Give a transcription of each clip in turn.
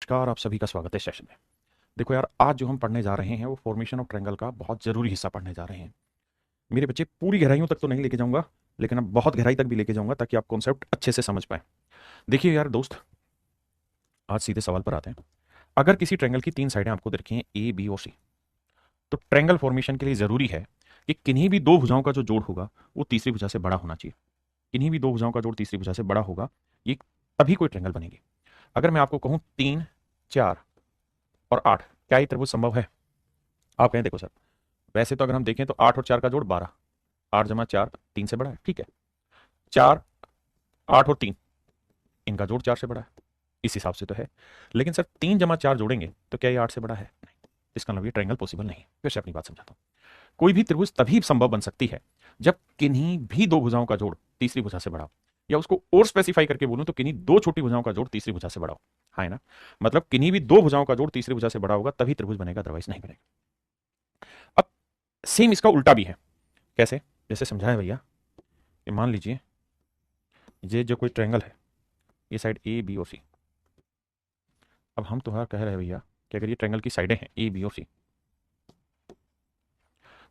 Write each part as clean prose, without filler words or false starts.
नमस्कार, आप सभी का स्वागत है सेशन में। देखो यार, आज जो हम पढ़ने जा रहे हैं वो फॉर्मेशन ऑफ ट्रायंगल का बहुत ज़रूरी हिस्सा पढ़ने जा रहे हैं। मेरे बच्चे पूरी गहराइयों तक तो नहीं लेके जाऊंगा, लेकिन अब बहुत गहराई तक भी लेके जाऊंगा ताकि आप कॉन्सेप्ट अच्छे से समझ पाएं। देखिए यार दोस्त, आज सीधे सवाल पर आते हैं। अगर किसी ट्रायंगल की तीन साइडें आपको दिखी हैं ए, बी और सी, तो ट्रायंगल फॉर्मेशन के लिए ज़रूरी है कि किन्हीं भी दो भुजाओं का जो जोड़ होगा वो तीसरी भुजा से बड़ा होना चाहिए। किन्हीं भी दो भुजाओं का जोड़ तीसरी भुजा से बड़ा होगा, ये तभी कोई ट्रायंगल बनेगी। अगर मैं आपको कहूँ 3, 4 और 8, क्या ये त्रिभुज संभव है? आप कहें देखो सर, वैसे तो अगर हम देखें तो 8 और 4 का जोड़ 12, 8 जमा 4 3 से बड़ा है, ठीक है। 4, 8 और 3, इनका जोड़ 4 से बड़ा है, इस हिसाब से तो है। लेकिन सर 3 जमा 4 जोड़ेंगे तो क्या ये 8 से बड़ा है? नहीं। इसका मतलब ये ट्रायंगल पॉसिबल नहीं है। फिर से अपनी बात समझाता हूँ। कोई भी त्रिभुज तभी संभव बन सकती है जब किन्हीं भी दो भुजाओं का जोड़ तीसरी भुजा से बड़ा हो, या उसको और स्पेसिफाई करके बोलूं तो किन्हीं दो छोटी भुजाओं का जोड़ तीसरी भुजा से बड़ा हो। हाँ है ना? मतलब किन्हीं भी दो भुजाओं का जोड़ तीसरी भुजा से बड़ा होगा तभी त्रिभुज बनेगा, अदरवाइज नहीं बनेगा। अब सेम इसका उल्टा भी है। कैसे? जैसे समझाया भैया, ये मान लीजिए ये जो कोई ट्रायंगल है, ये साइड ए, बी और सी। अब हम तुम्हारा कह रहे हैं भैया कि अगर ये ट्रायंगल की साइडें हैं ए, बी और सी,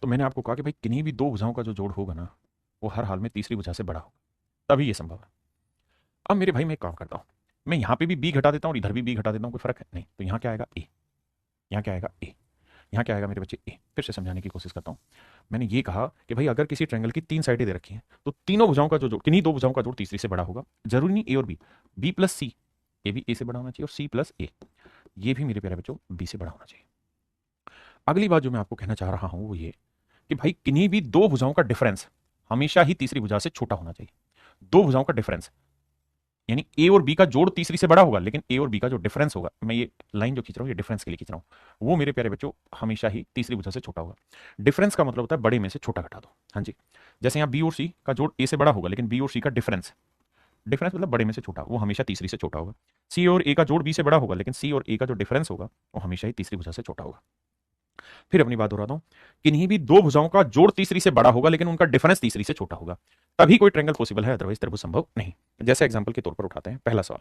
तो मैंने आपको कहा कि भाई किन्हीं भी दो भुजाओं का जो जोड़ होगा ना, वो हर हाल में तीसरी भुजा से बड़ा होगा, तभी ये संभव है। अब मेरे भाई मैं एक काम करता हूँ, मैं यहाँ पे भी बी घटा देता हूँ और इधर भी बी घटा देता हूँ, कोई फर्क है नहीं। तो यहाँ क्या आएगा? ए। यहाँ क्या आएगा? ए। यहाँ क्या आएगा मेरे बच्चे? ए। फिर से समझाने की कोशिश करता हूँ। मैंने ये कहा कि भाई अगर किसी ट्रायंगल की तीन साइडें दे रखी हैं तो तीनों भुजाओं का जो जोड़, किन्हीं दो भुजाओं का जोड़ तीसरी से बड़ा होगा। जरूरी नहीं ए और बी, बी प्लस सी, ए भी ए से बड़ा होना चाहिए, और सी प्लस ए, ये भी मेरे प्यारे बच्चों बी से बड़ा होना चाहिए। अगली बात जो मैं आपको कहना चाह रहा हूं वो ये कि भाई किन्हीं भी दो भुजाओं का डिफरेंस हमेशा ही तीसरी भुजा से छोटा होना चाहिए। दो भुजाओं का डिफरेंस, यानी ए और बी का जोड़ तीसरी से बड़ा होगा, लेकिन ए और बी का जो डिफरेंस होगा, मैं ये लाइन जो खींच रहा हूं ये डिफरेंस के लिए खींच रहा हूं, वो मेरे प्यारे बच्चों हमेशा ही तीसरी भुजा से छोटा होगा। डिफरेंस का मतलब होता है बड़े में से छोटा घटा दो। हाँ जी। जैसे यहाँ बी और सी का जोड़ ए से बड़ा होगा, लेकिन बी और सी का डिफरेंस, डिफरेंस मतलब बड़े में से छोटा, वो हमेशा तीसरी से छोटा होगा। सी और ए का जोड़ बी से बड़ा होगा, लेकिन सी और ए का जो डिफरेंस होगा वो हमेशा ही तीसरी भुजा से छोटा होगा। फिर अपनी बात दोहराता हूं, किन्हीं भी दो भुजाओं का जोड़ तीसरी से बड़ा होगा लेकिन उनका डिफरेंस तीसरी से छोटा होगा, तभी कोई ट्रायंगल पॉसिबल है, अदरवाइज त्रिभुज संभव नहीं। जैसे एग्जांपल के तौर पर उठाते हैं पहला सवाल।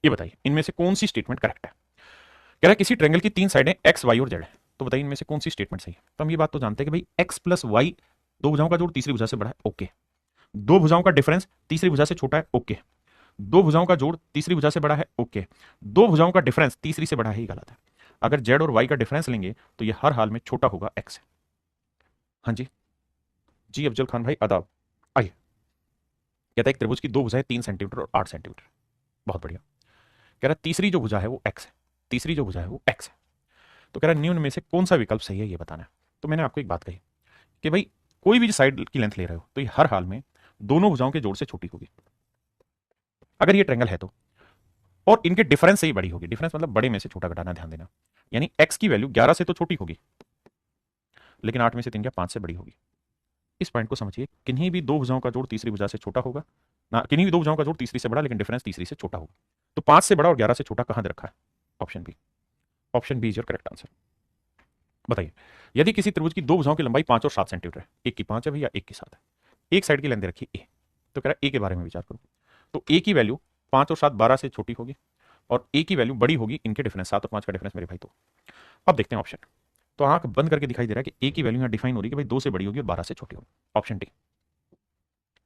ये बताइए इनमें से कौन सी स्टेटमेंट करेक्ट है? कह रहा है किसी ट्रायंगल की तीन साइडें एक्स, वाई और जेड है, तो बताइए इनमें से कौन सी स्टेटमेंट सही है? तो हम ये बात तो जानते हैं कि भाई एक्स प्लस वाई, दो भुजाओं का जोड़ तीसरी भुजा से बड़ा है, ओके। दो भुजाओं का डिफरेंस तीसरी भुजा से छोटा है, ओके। दो भुजाओं का जोड़ तीसरी भुजा से बड़ा है, ओके। दो भुजाओं का डिफरेंस तीसरी से बड़ा है, ही गलत है। अगर जेड और वाई का डिफरेंस लेंगे तो ये हर हाल में छोटा होगा एक्स से। हाँ जी। जी अफजल खान भाई आदाब। आइए। कहता है एक त्रिभुज की दो भुजाएं 3 सेंटीमीटर और 8 सेंटीमीटर। बहुत बढ़िया। कह रहा है तीसरी जो भुजा है वो एक्स है, तीसरी जो भुजा है वो एक्स है। तो कह रहा है निम्न में से कौन सा विकल्प सही है ये बताना है। तो मैंने आपको एक बात कही कि भाई कोई भी साइड की लेंथ ले रहे हो तो ये हर हाल में दोनों भुजाओं के जोड़ से छोटी होगी, अगर ये ट्रायंगल है तो। और इनके डिफरेंस से ही बड़ी होगी। डिफरेंस मतलब बड़े में से छोटा घटाना, ध्यान देना। यानी एक्स की वैल्यू 11 से तो छोटी होगी, लेकिन 8 में से 3 क्या 5 से बड़ी होगी। इस पॉइंट को समझिए, किन्हीं भी दो भुजाओं का जोड़ तीसरी भुजा से छोटा होगा ना, किन्हीं भी दो भुजाओं का जोड़ तीसरी से बड़ा लेकिन डिफरेंस तीसरी से छोटा होगा। तो 5 से बड़ा और 11 से छोटा कहां दे रखा है? Option B. Option B is your correct answer. बताइए, यदि किसी त्रिभुज की दो भुजाओं की लंबाई 5 और 7 सेंटीमीटर है, एक की 5 है भैया, एक की 7 है, एक साइड की लेंथ दे रखी ए, तो कह रहा है ए के बारे में विचार करो। तो ए की वैल्यू 5 और 7 12 से छोटी होगी, और ए की वैल्यू बड़ी होगी इनके डिफरेंस, 7 और 5 का डिफरेंस मेरे भाई। तो अब देखते हैं ऑप्शन। तो आंख बंद करके दिखाई दे रहा है कि ए की वैल्यू यहां डिफाइन हो रही है कि भाई 2 से बड़ी होगी और 12 से छोटी होगी। Option D.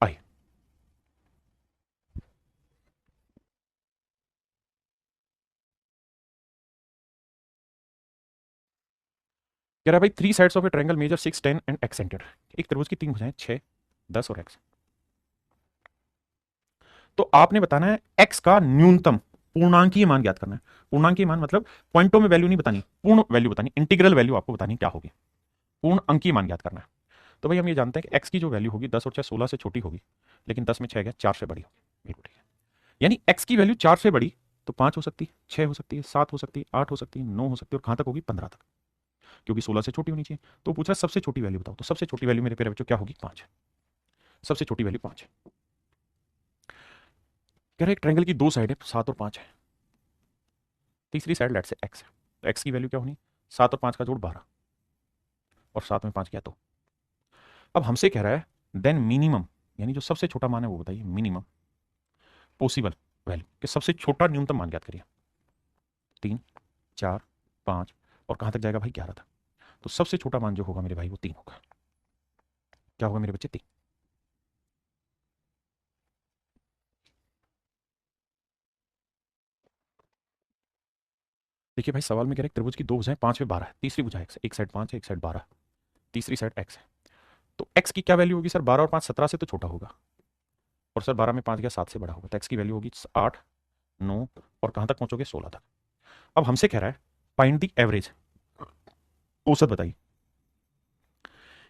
आइए। कह रहा है भाई three sides of a triangle measure 6, 10 and x centimetre. एक त्रिभुज की तीन भुजाएं 6, 10 और एक्स। तो आपने बताना है एक्स का न्यूनतम पूर्णांकीय मान ज्ञात करना है। पूर्णांकीय मान मतलब पॉइंटों में वैल्यू नहीं बतानी, पूर्ण वैल्यू बतानी, इंटीग्रल वैल्यू आपको बतानी क्या होगी। पूर्ण अंकीय मान ज्ञात करना है। तो भाई हम ये जानते हैं कि एक्स की जो वैल्यू होगी 10 और 6 16 से छोटी होगी, लेकिन 10 में 6 गया 4 से बड़ी होगी। बिल्कुल ठीक है। यानी एक्स की वैल्यू 4 से बड़ी तो 5 हो सकती है, 6 हो सकती है, 7 हो सकती है, 8 हो सकती है, 9 हो सकती है, और कहां तक होगी? 15 तक, क्योंकि 16 से छोटी होनी चाहिए। तो पूछ रहा है सबसे छोटी वैल्यू बताओ, तो सबसे छोटी वैल्यू मेरे प्यारे बच्चों क्या होगी? 5। सबसे छोटी वैल्यू 5 है। कह रहे एक ट्रायंगल की दो साइड है 7 और 5 है, तीसरी साइड लेट से एक्स है, तो एक्स की वैल्यू क्या होनी? 7 और 5 का जोड़ 12, और 7 में 5 गया तो। अब हमसे कह रहा है देन मिनिमम, यानी जो सबसे छोटा मान है वो बताइए, मिनिमम पॉसिबल वैल्यू, कि सबसे छोटा न्यूनतम मान ज्ञात करिए। 3, 4, 5 और कहाँ तक जाएगा भाई 11 तक। तो सबसे छोटा मान जो होगा मेरे भाई वो 3 होगा। क्या होगा मेरे बच्चे 3। देखिए भाई सवाल में कह रहे हैं त्रिभुज की दो भुजाएं 5 में 12 है, तीसरी भुजा x है, एक साइड 5 है एक साइड 12, तीसरी साइड x है। तो x की क्या वैल्यू होगी सर, 12 और 5 17 से तो छोटा होगा, और सर 12 में 5 गया 7 से बड़ा होगा, तो x की वैल्यू होगी 8, 9 और कहाँ तक पहुंचोगे 16 तक। अब हमसे कह रहा है फाइंड द एवरेज, औसत बताइए।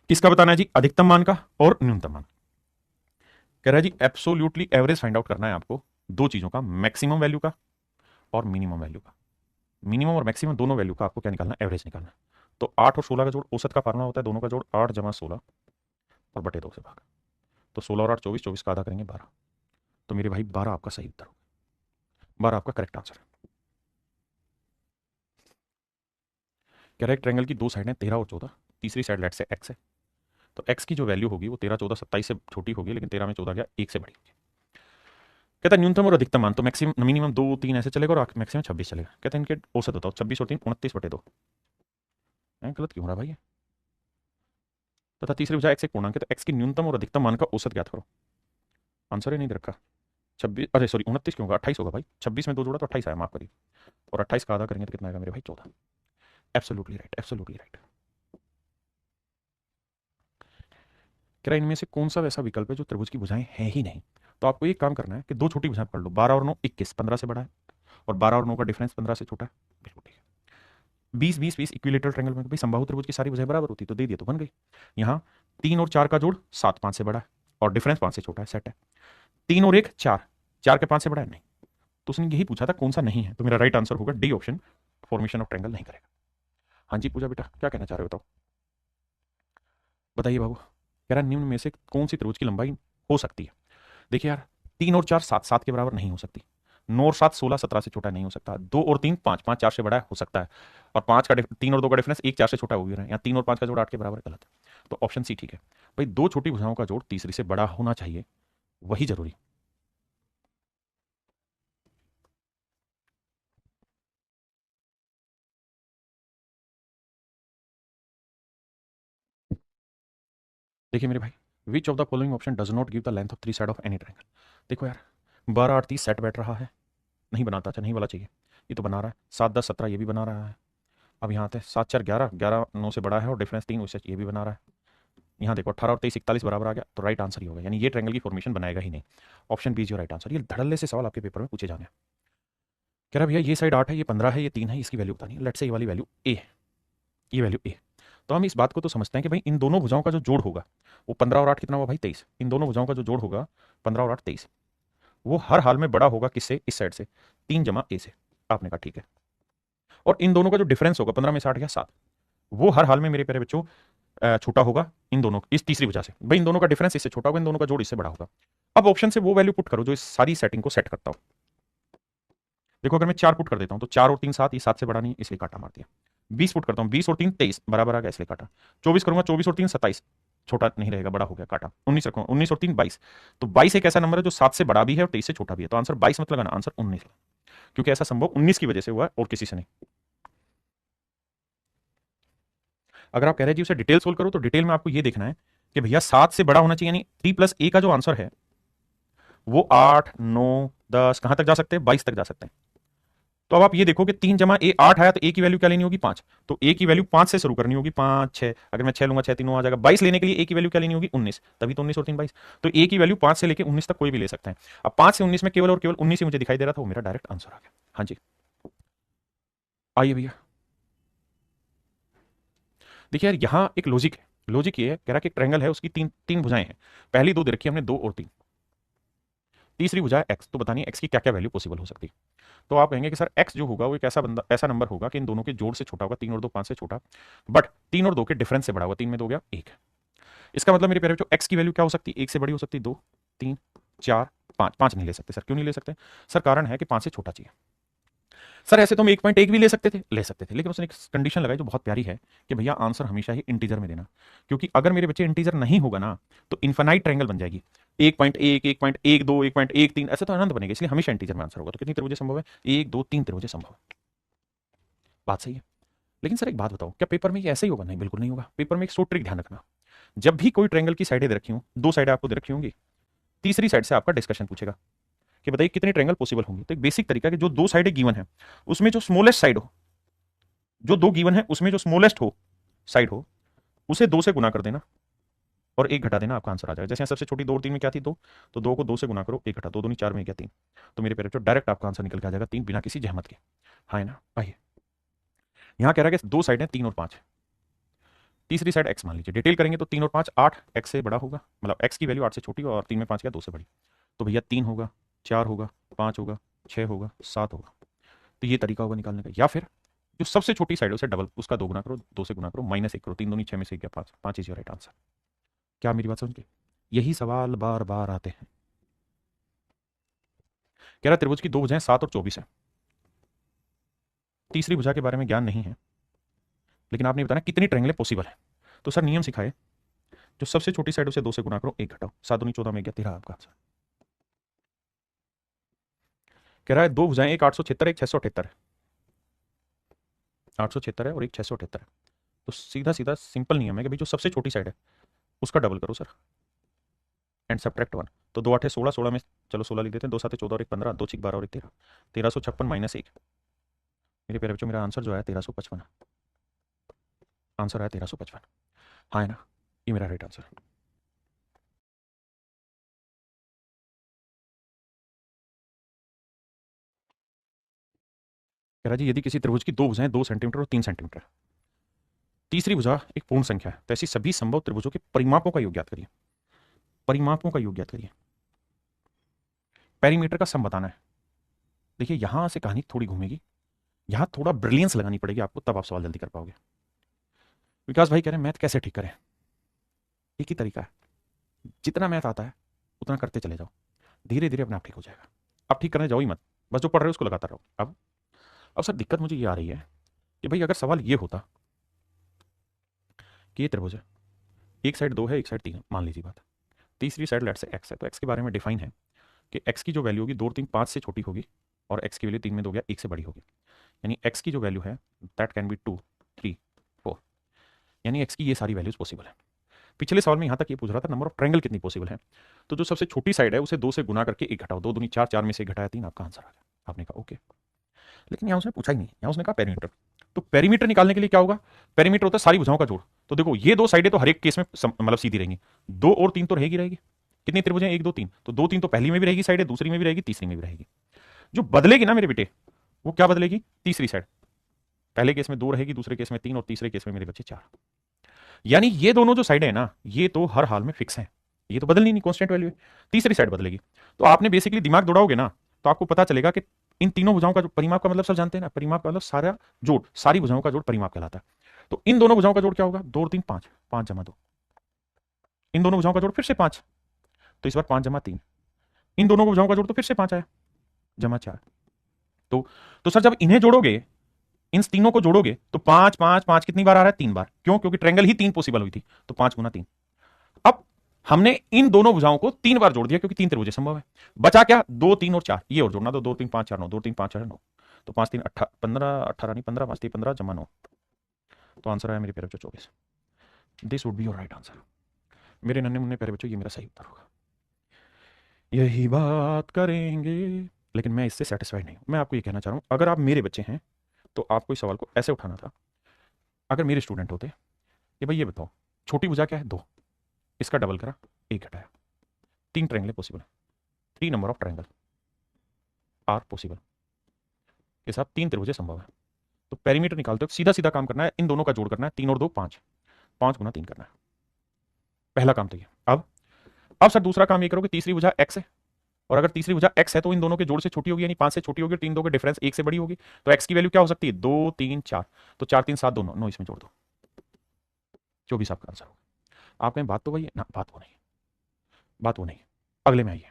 किसका बताना है जी, अधिकतम मान का और न्यूनतम मान। कह रहा है जी एब्सोल्युटली एवरेज फाइंड आउट करना है आपको दो चीजों का, मैक्सिमम वैल्यू का और मिनिमम वैल्यू का। मिनिमम और मैक्सिमम दोनों वैल्यू का आपको क्या निकालना है, एवरेज निकालना है। तो 8 और 16 का जोड़ औसत का फार्मूला होता है, दोनों का जोड़ 8 जमा 16 और बटे 2 से भाग। तो 16 और 8 24, 24 का आधा करेंगे 12। तो मेरे भाई 12 आपका सही उत्तर होगा, 12 आपका करेक्ट आंसर है। कह रहा है ट्रायंगल की दो साइड है 13 और 14, तीसरी साइड लेट से एक्स है। तो एक्स की जो वैल्यू होगी वो 13, 14, 27 से छोटी होगी, लेकिन 13 में 14 गया 1 से बड़ी होगी। कहता है न्यूनतम और अधिकतम मान, तो मैक्सिमम मिनिमम 2 3 ऐसे चलेगा और मैक्सिमम 26 चलेगा। कहते हैं इनके औसत बताओ, 26 और 3 29 बटे 2। गलत क्यों हो रहा भाई, तथा तीसरी भुजा एक्स एक पूर्णांक है, तो एक्स की न्यूनतम और अधिकतम मान का औसत ज्ञात करो। आंसर ही नहीं दे रखा। 26, अरे सॉरी 29 क्यों होगा, 28 होगा भाई, 26 में 2 जोड़ा तो 28 आया, माफ करिए, और 28 का आधा करेंगे तो कितना आएगा मेरे भाई 14। Absolutely right, absolutely right. कह रहा है इनमें से कौन सा वैसा विकल्प है जो त्रिभुज की भुजाएं हैं ही नहीं। तो आपको एक काम करना है कि दो छोटी भुजाएं पकड़ लो, 12 और 9 21, 15 से बड़ा है, और 12 और 9 का डिफरेंस 15 से छोटा है, बिल्कुल ठीक है। 20 20 20 इक्विलेटरल ट्रायंगल में भाई समबाहु त्रिभुज की सारी भुजाएं बराबर होती, तो दे दिया तो बन गई। यहाँ 3 और 4 का जोड़ 7 5 से बड़ा है और डिफरेंस 5 से छोटा है, सेट है। 3 और 1 4, 4 के 5 से बड़ा है नहीं। तो उसने यही पूछा था कौन सा नहीं है, तो मेरा राइट आंसर होगा D option, formation of triangle नहीं करेगा। हाँ जी पूजा बेटा क्या कहना चाह रहे हो, बताओ बताइए बाबू। कह रहा निम्न में से कौन सी त्रिभुज की लंबाई हो सकती है। देखिए यार 3 और 4 7 7 के बराबर नहीं हो सकती, 9 और 7 16 17 से छोटा नहीं हो सकता, 2 और 3 5 5 4 से बड़ा हो सकता है, और 5 का 3 और 2 का डिफरेंस 1 4 से छोटा हो भी रहा है, यहाँ 3 और 5 का जोड़ 8 के बराबर गलत है। तो ऑप्शन सी ठीक है भाई, दो छोटी भुजाओं का जोड़ तीसरी से बड़ा होना चाहिए, वही जरूरी। देखिए मेरे भाई, which of the following option does not give the length of three side of any triangle. देखो यार 12 8 30 सेट बैठ रहा है, नहीं बनाता, अच्छा नहीं वाला चाहिए, ये तो बना रहा है, 7 10 17 ये भी बना रहा है। अब यहाँ आते हैं 7 4 11, 11 9 से बड़ा है और डिफरेंस 3 उससे ये भी बना रहा है। यहाँ देखो 18 और 23 41 बराबर आ गया, तो राइट आंसर ही होगा, यानी ये ट्रायंगल की फॉर्मेशन बनाएगा ही नहीं। Option B is your right answer. ये धड़ल्ले से सवाल आपके पेपर में पूछे जाने हैं। कह रहा भैया ये साइड 8 है, ये 15 है, ये 3 है, इसकी वैल्यू बतानी है। लेट से ये वाली वैल्यू ए है, ये वैल्यू ए। तो हम इस बात को तो समझते हैं कि भाई इन दोनों भुजाओं का जो जोड़ होगा वो 15 और 8 कितना हुआ भाई 23, इन दोनों भुजाओं का जो जोड़ होगा 15 और 8 23, वो हर हाल में बड़ा होगा किससे, इस साइड से, 3 जमा ए से। आपने कहा ठीक है। और इन दोनों का जो डिफरेंस होगा 15 में 60 गया 7, वो हर हाल में मेरे प्यारे बच्चों छोटा होगा इन दोनों, इस तीसरी वजह से भाई इन दोनों का डिफरेंस इससे छोटा होगा, इन दोनों का जोड़ इससे बड़ा होगा। अब ऑप्शन से वो वैल्यू पुट करो जो इस सारी सेटिंग को सेट करता हो। देखो अगर मैं 4 पुट कर देता हूं तो 4 और 3 7, ये 7 से बड़ा नहीं इसलिए काटा मार दिया। 20 पुट करता हूं, 20 और 3 23 बराबर आ गया इसलिए काटा। 24 करूंगा, 24 और 3 27, छोटा नहीं रहेगा बड़ा हो गया काटा। 19 रखूंगा, 19 और 3 22, तो 22 एक ऐसा नंबर है जो 7 से बड़ा भी है और 23 से छोटा भी है, तो आंसर 22 मत लगाना, आंसर 19 लगाना, क्योंकि ऐसा संभव 19 की वजह से हुआ है और किसी से नहीं। अगर आप कह रहे हैं जी उसे डिटेल सोल्व करो, तो डिटेल में आपको ये देखना है कि भैया 7 से बड़ा होना चाहिए, यानी 3 प्लस ए का जो आंसर है वो 8 9 10 कहां तक जा सकते हैं, 22 तक जा सकते हैं। तो अब आप ये देखो कि 3 जमा ए 8 आया, तो ए की वैल्यू क्या लेनी होगी 5, तो ए की वैल्यू 5 से शुरू करनी होगी, 5 6, अगर मैं 6 लूंगा 6 3 आ जाएगा, 22 लेने के लिए ए की वैल्यू क्या लेनी होगी 19, तभी तो 19 और 3 22। तो ए की वैल्यू 5 से लेकर 19 तक कोई भी ले सकते हैं। अब 5 से 19 में केवल और केवल 19 ही मुझे दिखाई दे रहा था, वो मेरा डायरेक्ट आंसर आ गया। हाँ जी आइए भैया। देखिए यार यहाँ एक लॉजिक है, लॉजिक ये है, कह रहा कि एक ट्रायंगल है, उसकी तीन तीन भुजाएं हैं, पहली दो दे रखी है हमने 2 और 3, तीसरी भुजा एक्स, तो बतानिए एक्स की क्या क्या वैल्यू पॉसिबल हो सकती है। तो आप कहेंगे कि सर एक्स जो होगा वो एक ऐसा बंदा ऐसा नंबर होगा कि इन दोनों के जोड़ से छोटा होगा, 3 और 2 5 से छोटा, बट 3 और 2 के डिफरेंस से बड़ा होगा, 3 में 2 गया 1। इसका मतलब मेरे प्यारे बच्चों एक्स की वैल्यू क्या हो सकती है, 1 से बड़ी हो सकती है, 2 3 4 5, 5 नहीं ले सकते सर, क्यों नहीं ले सकते सर, कारण है कि 5 से छोटा चाहिए। सर ऐसे तो हम 1.1 भी ले सकते थे, लेकिन उसने एक कंडीशन लगाई जो बहुत प्यारी है कि भैया आंसर हमेशा ही इंटीजर में देना, क्योंकि अगर मेरे बच्चे इंटीजर नहीं होगा ना तो इन्फानाइट ट्रायंगल बन जाएगी, 1.1 1.12 1.13 ऐसे तो अनंत बनेगा, इसलिए हमेशा इंटीजर में आंसर होगा। तो कितनी त्रिभुजें संभव है, 1 2 3 त्रिभुजें संभव है। बात सही है। लेकिन सर एक बात बताओ, क्या पेपर में ये ऐसे ही होगा? नहीं, बिल्कुल नहीं होगा। पेपर में एक सो ट्रिक ध्यान रखना, जब भी कोई ट्रायंगल की साइडें दे रखी हूं, दो साइडें आपको दे रखी होंगी, तीसरी साइड से आपका डिस्कशन पूछेगा कि बताइए कितने ट्रायंगल पॉसिबल होंगे। तो एक बेसिक तरीका है कि जो दो साइडें गिवन है उसमें जो स्मॉलेस्ट साइड हो, जो दो गिवन है उसमें जो स्मॉलेस्ट हो साइड हो, उसे दो से गुना कर देना और एक घटा देना, आपका आंसर आ जाएगा। जैसे सबसे छोटी दो और तीन में क्या थी? दो, तो दो को दो से गुना करो, एक घटा दो, दूनी चार में क्या? तीन। तो मेरे पेरेंट्स डायरेक्ट आपका आंसर निकल के आ जाएगा तीन, बिना किसी जहमत के। हाँ है ना? आइए, यहां कह रहा है कि दो साइड है तीन और पांच, तीसरी साइड एक्स मान लीजिए। डिटेल करेंगे तो तीन और पांच, आठ एक्स से बड़ा होगा, मतलब एक्स की वैल्यू आठ से छोटी और तीन में पांच क्या? दो से बड़ी। तो भैया तीन होगा, चार होगा, पांच होगा, छह होगा, सात होगा। तो ये तरीका होगा निकालने का। या फिर जो सबसे छोटी साइड है उसे डबल, उसका दो गुना करो, दो से गुना करो, माइनस एक करो, तीन दूनी छह में से क्या? पांच। पांच इज योर राइट आंसर। क्या मेरी बात समझ के? यही सवाल बार बार आते हैं। कह रहा त्रिभुज की दो भुजाएं 7 और 24 है, तीसरी भुजा के बारे में ज्ञान नहीं है, लेकिन आपने बताना कितनी ट्रायंगल पॉसिबल है। तो सर नियम सिखाए, जो सबसे छोटी साइड उसे दो से गुना करो, एक घटाओ, 7 दूनी 14 में क्या? 13 आपका आंसर। कह रहा है दो भुजाएं, एक 876 एक 678 है, 876 है और एक 678 है। तो सीधा सीधा सिंपल नियम है कि भाई जो सबसे छोटी साइड है उसका डबल करो सर, एंड सब्ट्रैक्ट वन। तो दो आठे 16, 16 में चलो 16 लिख देते हैं, दो साते 14 और एक 15, दो छिक 12 और एक 13, 1356 माइनस एक। मेरे प्यारे बच्चों, मेरा आंसर जो है 1355, आंसर आया 1355। हाँ है ना? ये मेरा राइट आंसर। कह रहा जी यदि किसी त्रिभुज की दो भुजाएं 2 सेंटीमीटर और 3 सेंटीमीटर, तीसरी भुजा एक पूर्ण संख्या है, तो ऐसी सभी संभव त्रिभुजों के परिमापों का योग ज्ञात करिए। परिमापों का योग ज्ञात करिए, पेरीमीटर का सम बताना है। देखिए यहां से कहानी थोड़ी घूमेगी, यहां थोड़ा ब्रिलियंस लगानी पड़ेगी आपको, तब आप सवाल जल्दी कर पाओगे। विकास भाई कह रहे हैं मैथ कैसे ठीक करें? एक ही तरीका है, जितना मैथ आता है उतना करते चले जाओ, धीरे धीरे अपने आप ठीक हो जाएगा। अब ठीक करने जाओ ही मत, बस जो पढ़ रहे हो उसको लगाता रहो। अब सर दिक्कत मुझे ये आ रही है कि भाई अगर सवाल ये होता कि ये त्रिभुज है, एक साइड दो है, एक साइड तीन, मान लीजिए बात, तीसरी साइड लेट से एक्स है, तो एक्स के बारे में डिफाइन है कि एक्स की जो वैल्यू होगी दो तीन पाँच से छोटी होगी और एक्स की वैल्यू तीन में दो गया एक से बड़ी होगी। यानी एक्स की जो वैल्यू है that can be two, three, four, यानी एक्स की ये सारी वैल्यूज पॉसिबल है। पिछले सवाल में यहाँ तक ये पूछ रहा था नंबर ऑफ ट्रायंगल कितनी पॉसिबल है, तो जो सबसे छोटी साइड है उसे दो से गुना करके एक घटाओ, दो दूनी चार, चार में से घटाया तीन, आपका आंसर आ गया। आपने कहा ओके, लेकिन यहाँ उसने पूछा ही नहीं, यहाँ उसने कहा पेरीमीटर। तो पेरीमीटर निकालने के लिए क्या होगा? पेरीमीटर होता है सारी भुजाओं का जोड़। तो देखो ये दो साइडें तो हर एक केस में मतलब सीधी रहेंगी, दो और तीन तो रहेगी रहेगी। कितनी त्रिभुजें? एक दो तीन, तो दो तीन तो पहली में भी रहेगी साइड, दूसरी में भी रहेगी, तीसरी में भी रहेगी। जो बदलेगी ना मेरे बेटे, वो क्या बदलेगी? तीसरी साइड। पहले केस में दो रहेगी, दूसरे केस में तीन और तीसरे केस में मेरे बच्चे चार। यानी ये दोनों जो साइड है ना, ये तो हर हाल में फिक्स है, ये तो बदलनी नहीं, कांस्टेंट वैल्यू है। तीसरी साइड बदलेगी। तो आपने बेसिकली दिमाग दौड़ाओगे ना, तो आपको पता चलेगा कि इन तीनों भुजाओं का जो परिमाप का मतलब सब जानते हैं ना, परिमाप का मतलब सारा जोड़, सारी भुजाओं का जोड़ परिमाप कहलाता है। तो इन दोनों भुजाओं का जोड़ क्या होगा? दो और तीन पांच, पांच जमा दो। इन दोनों भुजाओं का जोड़ फिर से पांच, तो इस बार पांच जमा तीन। इन दोनों भुजाओं का जोड़ तो फिर से पांच आया, जमा चार। तो सर जब इन्हें जोड़ोगे, इन तीनों को जोड़ोगे, तो पांच पांच पांच कितनी बार आ रहा है? तीन बार। क्यों? क्योंकि ट्रायंगल ही तीन पॉसिबल हुई थी, तो पांच गुना तीन। अब हमने इन दोनों भुजाओं को तीन बार जोड़ दिया क्योंकि तीन त्रिभुज संभव है। बचा क्या? दो तीन और चार, ये और जोड़ना, तो दो तीन पांच चार नौ, दो तीन पांच चार नौ, तो पांच तीन पंद्रह, अठारह नहीं 15, पांच तीन 15 जमा नौ, तो आंसर आया मेरे प्यारे बच्चों 24। This would be your right answer. मेरे नन्हे मुन्ने प्यारे बच्चों, ये मेरा सही उत्तर होगा। यही बात करेंगे। लेकिन मैं इससे सेटिस्फाइड नहीं हूं। मैं आपको ये कहना चाह रहा हूं, अगर आप मेरे बच्चे हैं तो आपको इस सवाल को ऐसे उठाना था। अगर मेरे स्टूडेंट होते कि भाई ये बताओ छोटी भुजा क्या है? दो, इसका डबल करा, एक घटाया, तीन ट्रायंगल पॉसिबल है, three number of triangle are possible के साथ तीन त्रिभुजें संभव है। तो पेरीमीटर निकालते हो सीधा सीधा काम करना है, इन दोनों का जोड़ करना है, तीन और दो पांच, पांच गुना तीन करना है। पहला काम तो ये। अब सर दूसरा काम ये करो कि तीसरी भुजा एक्स है, और अगर तीसरी भुजा एक्स है तो इन दोनों के जोड़ से छोटी होगी, यानी पांच से छोटी होगी, और तीन दो के डिफरेंस एक से बड़ी होगी। तो एक्स की वैल्यू क्या हो सकती है? दो तीन चार, तो चार तीन सात, दोनों नौ, इसमें जोड़ दो, 24 आपका आंसर होगा। आप कहें बात तो वही है ना? बात वो नहीं, बात वो नहीं। अगले में आइए,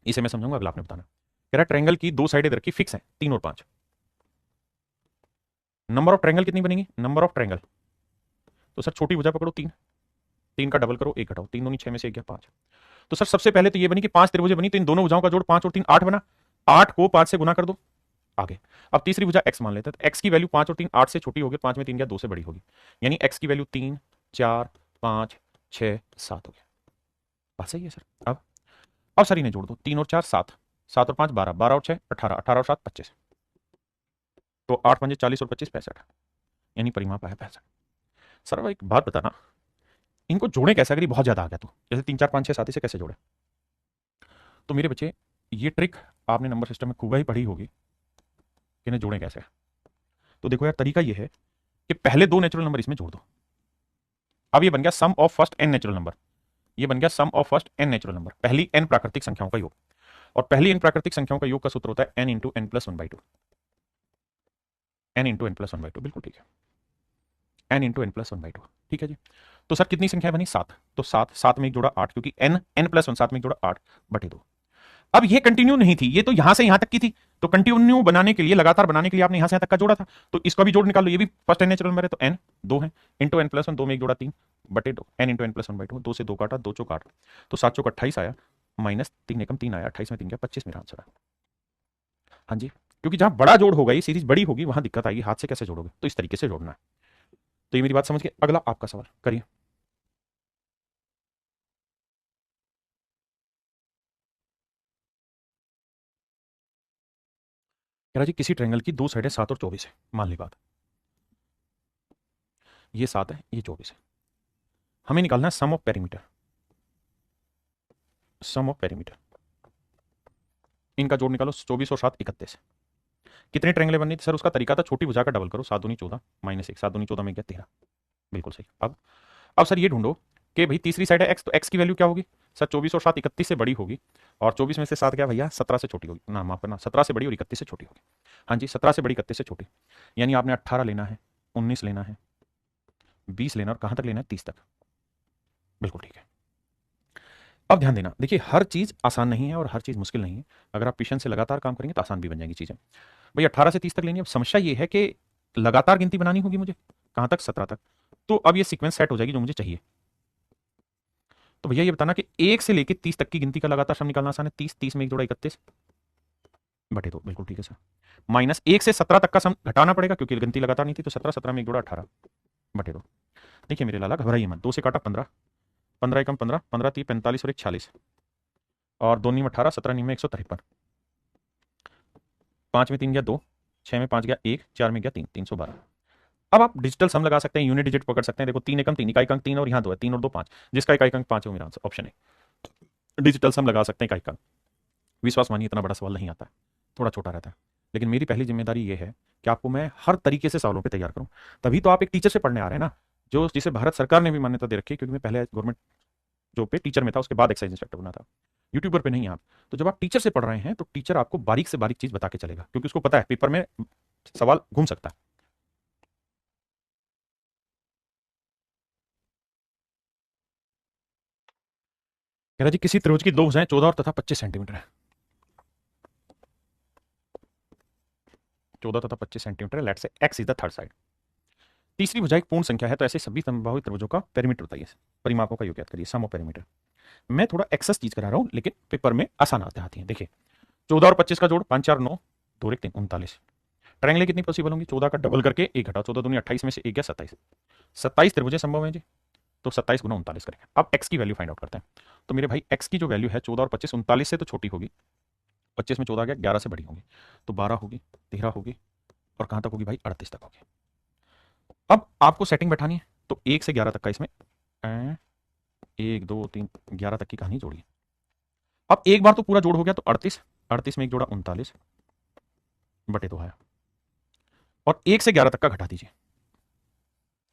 इसे मैं समझाऊंगा, अगला आपने बताना। कह रहा ट्रायंगल की दो साइडें रखी फिक्स है, तीन और पांच। नंबर ऑफ ट्रायंगल कितनी बनेगी? नंबर ऑफ ट्रायंगल, तो सर छोटी भुजा पकड़ो तीन, तीन का डबल करो, एक घटाओ, तीन दूनी छह में से एक गया पांच। तो सर सबसे पहले तो ये बनी कि पांच त्रिभुजें बनी, तो इन दोनों भुजाओं का जोड़ पांच और तीन आठ बना, आठ को पांच से गुना कर दो, आगे। अब तीसरी भुजा x मान लेते हैं, तो x की वैल्यू 5 और 3 8 से छोटी होगी, 5 में 3 गया 2 से बड़ी होगी, यानी x की वैल्यू 3 4 5 6 7 हो गया। बात सही है सर। अब सर इन्हें जोड़ दो, 3 और 4 7, 7 और 5 12, 12 और 6 18, 18 और 7 25, तो 8 पंजे 40 और 25 65, यानी परिमाप आया 65। सर अब एक बात बताना, इनको जोड़े कैसे अगर ये बहुत ज्यादा आ गया तो, जैसे 3 4 5 6 7 इसे कैसे जोड़े? तो मेरे बच्चे ये ट्रिक आपने नंबर सिस्टम में खूब ही पढ़ी होगी कि इन्हें जोड़े कैसे। तो देखो यार, तरीका ये है कि पहले दो नेचुरल नंबर इसमें जोड़ दो। अब ये बन गया sum of first n natural number, ये बन गया sum of first n natural number, पहली एन प्राकृतिक संख्याओं का योग। और पहली एन प्राकृतिक संख्याओं का योग का सूत्र होता है n into n plus one by two, n into n plus one by two, बिल्कुल ठीक है, n into n plus one by two, ठीक है जी। तो सर कितनी संख्या बनी? 7, तो 7, 7 में एक जोड़ा 8, क्योंकि एन एन प्लस वन, 7 में एक जोड़ा 8 बटे 2। अब ये कंटिन्यू नहीं थी, ये तो यहां से यहां तक की थी, तो कंटिन्यू बनाने के लिए, लगातार बनाने के लिए आपने यहां से यहां तक का जोड़ा था, तो इसका भी जोड़ निकाल लो, ये भी फर्स्ट एन नेचुरल नंबर है, तो एन 2 है, इंटू एन प्लस वन, 2 में एक जोड़ा 3 बटे 2, n into n plus one by two, 2 से 2 काटा, 2 चौक 8, तो 7 चौक 28 आया, माइनस 3 एकम 3 आया, 28 में 3 गया 25, मेरा आंसर है। हाँ जी, क्योंकि जहां बड़ा जोड़ होगा, ये सीरीज बड़ी होगी, वहां दिक्कत आएगी, हाथ से कैसे जोड़ोगे, तो इस तरीके से जोड़ना है। तो ये मेरी बात समझ के, अगला आपका सवाल करिए। कह रहा जी किसी ट्रायंगल की दो साइडें 7 और 24 है, मान ली बात, ये 7 है, ये 24 है, हमें निकालना है sum of perimeter, sum of perimeter, इनका जोड़ निकालो, 24 और 7 31। कितने ट्रायंगलें बननी थी सर? उसका तरीका था छोटी भुजा का डबल करो, 7 दूनी 14 माइनस 1, 7 दूनी 14 में गया 13, बिल्कुल सही। अब सर ये ढूंढो कि भाई तीसरी साइड है एक्स, तो एक्स की वैल्यू क्या होगी? सर 24 और 7 31 से बड़ी होगी, और 24 में से 7 क्या भैया? 17 से छोटी होगी ना, माफ करना, 17 से बड़ी और 31 से छोटी होगी। हाँ जी, 17 से बड़ी 31 से छोटी, यानी आपने 18 लेना है, 19 लेना है, 20 लेना, और कहां तक लेना है? 30 तक, बिल्कुल ठीक है। अब ध्यान देना, देखिए हर चीज आसान नहीं है और हर चीज मुश्किल नहीं है, अगर आप पेशेंस से लगातार काम करेंगे तो आसान भी बन जाएंगी चीजें। भाई 18 से 30 तक लेनी है, अब समस्या ये है कि लगातार गिनती बनानी होगी मुझे, कहां तक? 17 तक, तो अब ये सीक्वेंस सेट हो जाएगी जो मुझे चाहिए। तो भैया ये बताना कि 1 से लेकर 30 तक की गिनती का लगातार सम निकालना आसान है, 30, 30 में एक जोड़ा 31 बटे 2, बिल्कुल ठीक है सर। माइनस 1 से 17 तक का सम घटाना पड़ेगा क्योंकि गिनती लगातार नहीं थी, तो 17, 17 में एक जोड़ा 18 बटे 2। देखिए मेरे लाला घबराइए मत, 2 से काटा 15, 15 एकम 15, 15 3 45 और 1 40, और 2 नीम 18, 17 नीम में 153, 5 में 3 गया 2, 6 में 5 गया 1, 4 में गया 3, 312। अब आप डिजिटल सम लगा सकते हैं, यूनिट डिजिट पकड़ सकते हैं, देखो 3 एकम 3, इकाई अंक 3 और यहाँ 2 है, 3 और 2 5, जिसका इकाई अंक 5 है वो मेरा आंसर, ऑप्शन है। डिजिटल सम लगा सकते हैं इकाई अंक, विश्वास मानिए इतना बड़ा सवाल नहीं आता है, थोड़ा छोटा रहता है, लेकिन मेरी पहली जिम्मेदारी ये है कि आपको मैं हर तरीके से सवालों पे तैयार करूं, तभी तो आप एक टीचर से पढ़ने आ रहे हैं ना, जो जिसे भारत सरकार ने भी मान्यता दे रखी है, क्योंकि मैं पहले गवर्नमेंट जॉब पे टीचर में था, उसके बाद एक्साइज इंस्पेक्टर बना था, यूट्यूबर पे नहीं आप। तो जब आप टीचर से पढ़ रहे हैं तो टीचर आपको बारीक से बारीक चीज बता के चलेगा, क्योंकि उसको पता है पेपर में सवाल घूम सकता है। कह रहा जी किसी त्रिभुज की दो भुजाएं 14 और तथा 25 सेंटीमीटर है, 14 तथा 25 सेंटीमीटर है, लेट से x is the third side. तीसरी भुजा एक पूर्ण संख्या है, तो ऐसे सभी संभावित त्रिभुजों का पेरीमीटर बताइए, परिमापों का योग याद करिए, सम ऑफ पेरीमीटर। मैं थोड़ा एक्सेस चीज करा रहा हूं, लेकिन पेपर में आसान आती है। देखिए 14 और 25 का जोड़ 5 4 9, 2 1 3 39। ट्रायंगल कितनी पॉसिबल होंगी? 14 का डबल करके एक घटा, 14 दूनी 28 में से एक गया 27, 27 त्रिभुजें संभव है जी, तो 27 गुना 39 करेंगे। अब x की वैल्यू फाइंड आउट करते हैं, तो मेरे भाई x की जो वैल्यू है 14 और 25 39 से तो छोटी होगी, 25 में 14 गया 11 से बड़ी होगी, तो 12 होगी, 13 होगी, और कहां तक होगी भाई? 38 तक होगी। अब आपको सेटिंग बैठानी है, तो 1 से 11 तक का इसमें 1 2 3 11 तक की कहानी जोड़िए। अब एक बार तो पूरा जोड़ हो गया, तो 38, 38 में एक जोड़ा 39 बटे 2 है, और 1 से 11 तक का घटा दीजिए,